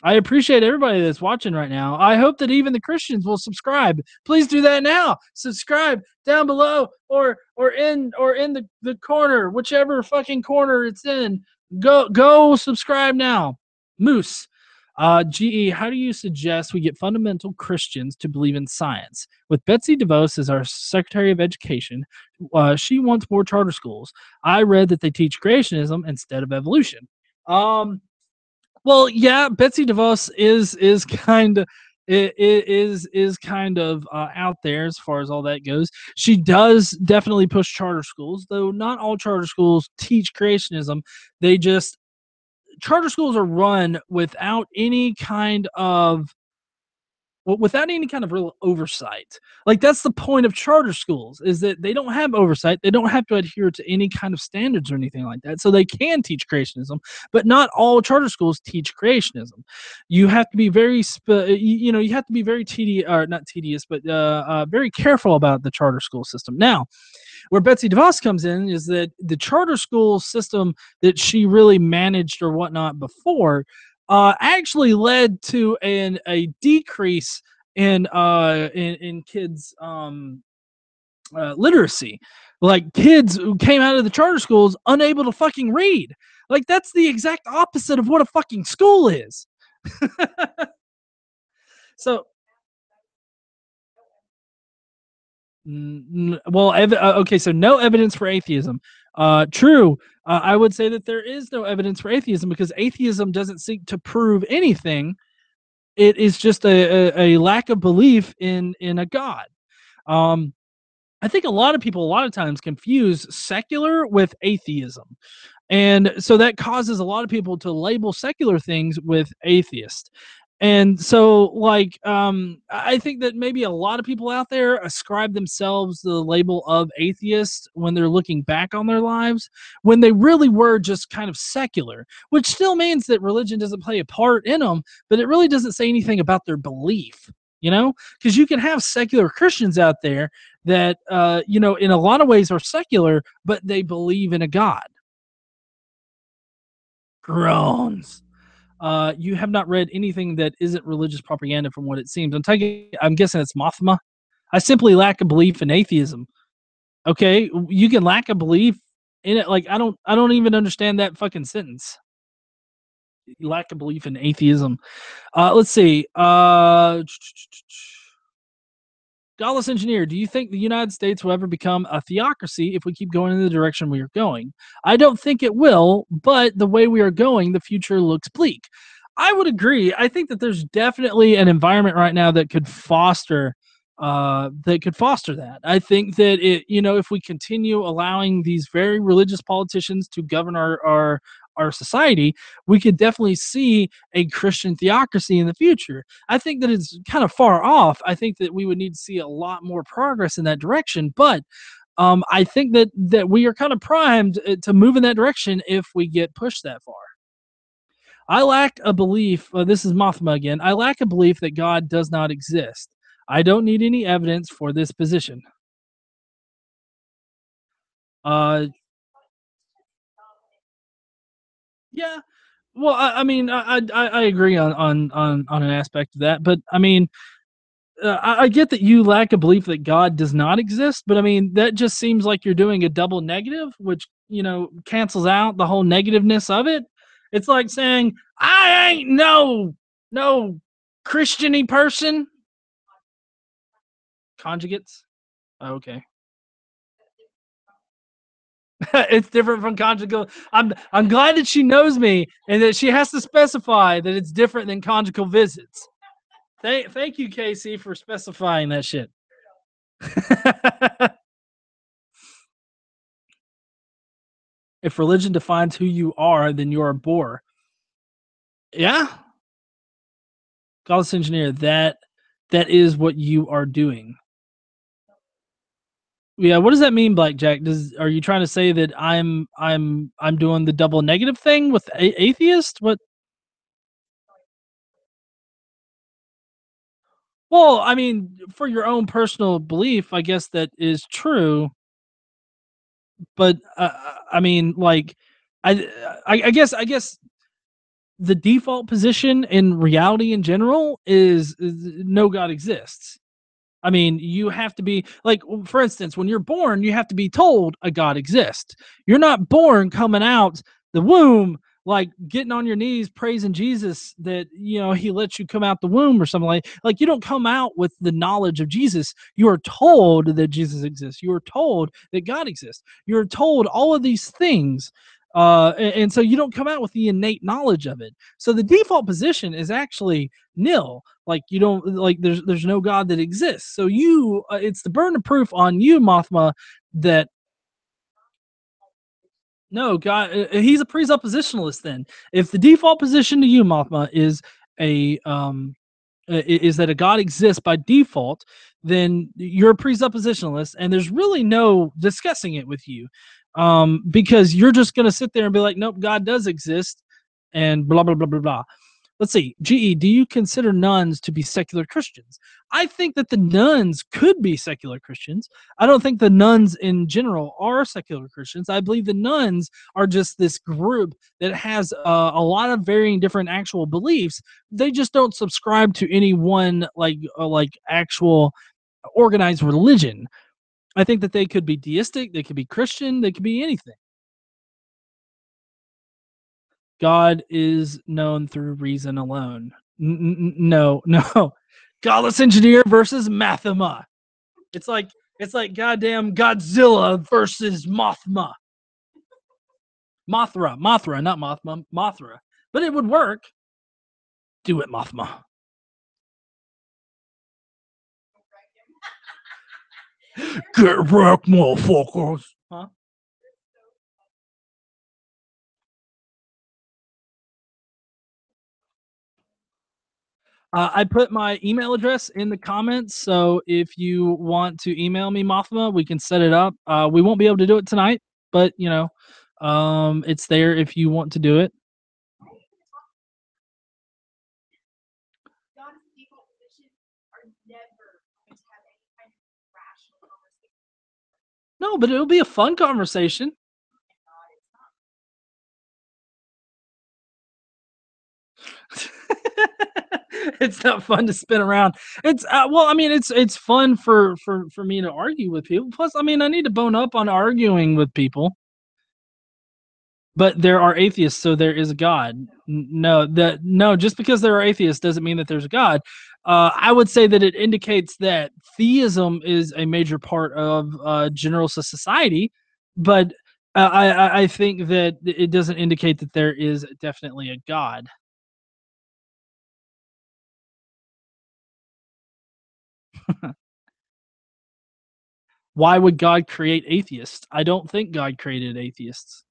I appreciate everybody that's watching right now. I hope that even the Christians will subscribe. Please do that now. Subscribe down below or in the corner, whichever fucking corner it's in. Go subscribe now. Moose. GE, how do you suggest we get fundamental Christians to believe in science? With Betsy DeVos as our Secretary of Education, she wants more charter schools. I read that they teach creationism instead of evolution. Well, yeah, Betsy DeVos is kind of out there as far as all that goes. She does definitely push charter schools, though not all charter schools teach creationism. Charter schools are run without any kind of real oversight. Like, that's the point of charter schools, is that they don't have oversight. They don't have to adhere to any kind of standards or anything like that. So they can teach creationism, but not all charter schools teach creationism. You have to be very, you have to be very not tedious, but very careful about the charter school system. Now, where Betsy DeVos comes in is that the charter school system that she really managed or whatnot before actually led to a decrease in kids' literacy. Like, kids who came out of the charter schools unable to fucking read. Like, that's the exact opposite of what a fucking school is. So, okay, so no evidence for atheism. True. I would say that there is no evidence for atheism because atheism doesn't seek to prove anything. It is just a lack of belief in a God. I think a lot of people a lot of times confuse secular with atheism. And so that causes a lot of people to label secular things with atheist. And so, like, I think that maybe a lot of people out there ascribe themselves the label of atheist when they're looking back on their lives, when they really were just kind of secular, which still means that religion doesn't play a part in them, but it really doesn't say anything about their belief, because you can have secular Christians out there that, in a lot of ways are secular, but they believe in a God. Groans. You have not read anything that isn't religious propaganda from what it seems. I'm guessing it's Mothma. I simply lack a belief in atheism. Okay, you can lack a belief in it. Like, I don't even understand that fucking sentence. You lack a belief in atheism. Let's see. Godless engineer, do you think the United States will ever become a theocracy if we keep going in the direction we are going? I don't think it will, but the way we are going, the future looks bleak. I would agree. I think that there's definitely an environment right now that could foster that. I think that if we continue allowing these very religious politicians to govern our society, we could definitely see a Christian theocracy in the future. I think that it's kind of far off. I think that we would need to see a lot more progress in that direction, but I think that we are kind of primed to move in that direction if we get pushed that far. I lack a belief. This is Mothma again. I lack a belief that God does not exist. I don't need any evidence for this position. Uh, yeah. Well, I mean, I agree on an aspect of that, but I mean, I get that you lack a belief that God does not exist, but I mean, that just seems like you're doing a double negative, which, cancels out the whole negativeness of it. It's like saying, I ain't no Christiany person. Conjugates? Oh, okay. It's different from conjugal. I'm glad that she knows me and that she has to specify that it's different than conjugal visits. Thank you, Casey, for specifying that shit. If religion defines who you are, then you're a bore. Yeah. Godless engineer, that is what you are doing. Yeah, what does that mean, Blackjack? Are you trying to say that I'm doing the double negative thing with atheist? What? Well, I mean, for your own personal belief, I guess that is true. But I mean, like, I guess the default position in reality in general is no God exists. I mean, you have to be like, for instance, when you're born, you have to be told a God exists. You're not born coming out the womb like getting on your knees praising Jesus that he lets you come out the womb or something like you don't come out with the knowledge of Jesus. You are told that Jesus exists. You are told that God exists. You're told all of these things. And so you don't come out with the innate knowledge of it. So the default position is actually nil. Like you don't like there's no God that exists. So it's the burden of proof on you, Mothma, that no God. He's a presuppositionalist. Then, if the default position to you, Mothma, is that a God exists by default, then you're a presuppositionalist, and there's really no discussing it with you, because you're just going to sit there and be like, nope, God does exist, and blah blah blah blah blah. Let's see, GE, do you consider nuns to be secular Christians? I think that the nuns could be secular Christians. I don't think the nuns in general are secular Christians. I believe the nuns are just this group that has a lot of varying different actual beliefs. They just don't subscribe to any one like actual organized religion. I think that they could be deistic, they could be Christian, they could be anything. God is known through reason alone. No, no. Godless engineer versus Mathema. It's like goddamn Godzilla versus Mothma. Mothra, not Mothma, Mothra. But it would work. Do it, Mothma. Get wrecked, motherfuckers. Huh? I put my email address in the comments, so if you want to email me, Mothma, we can set it up. We won't be able to do it tonight, but it's there if you want to do it. No, but it'll be a fun conversation. It's not fun to spin around. It's well, I mean, it's fun for me to argue with people. Plus, I mean, I need to bone up on arguing with people. But there are atheists, so there is a God. No, just because there are atheists doesn't mean that there's a God. I would say that it indicates that theism is a major part of general society, but I think that it doesn't indicate that there is definitely a God. Why would God create atheists? I don't think God created atheists.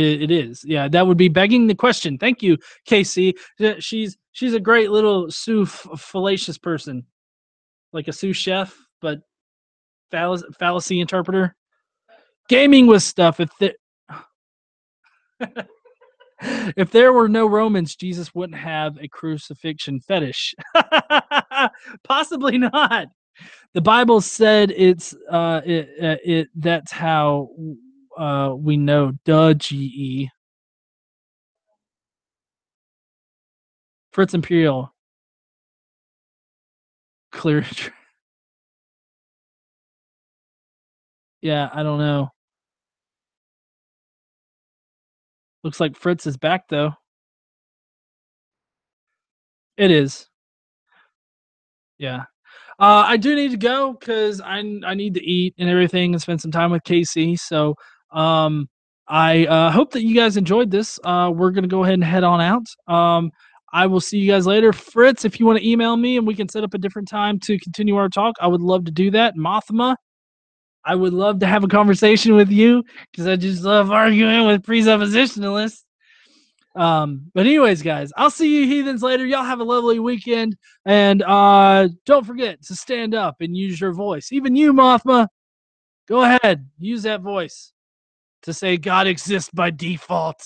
It is. Yeah, that would be begging the question. Thank you, Casey. She's a great little fallacious person, like a sous chef, but fallacy interpreter. Gaming with stuff. If there were no Romans, Jesus wouldn't have a crucifixion fetish. Possibly not. The Bible said it's that's how we know. Duh, GE. Fritz Imperial. Clear. Yeah, I don't know. Looks like Fritz is back though. It is. Yeah. I do need to go because I need to eat and everything and spend some time with Casey. So I hope that you guys enjoyed this. We're gonna go ahead and head on out. I will see you guys later. Fritz, if you want to email me and we can set up a different time to continue our talk, I would love to do that. Mothma, I would love to have a conversation with you because I just love arguing with presuppositionalists. But anyways, guys, I'll see you heathens later. Y'all have a lovely weekend. And don't forget to stand up and use your voice. Even you, Mothma, go ahead, use that voice to say God exists by default.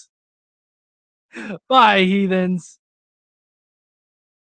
Bye, heathens.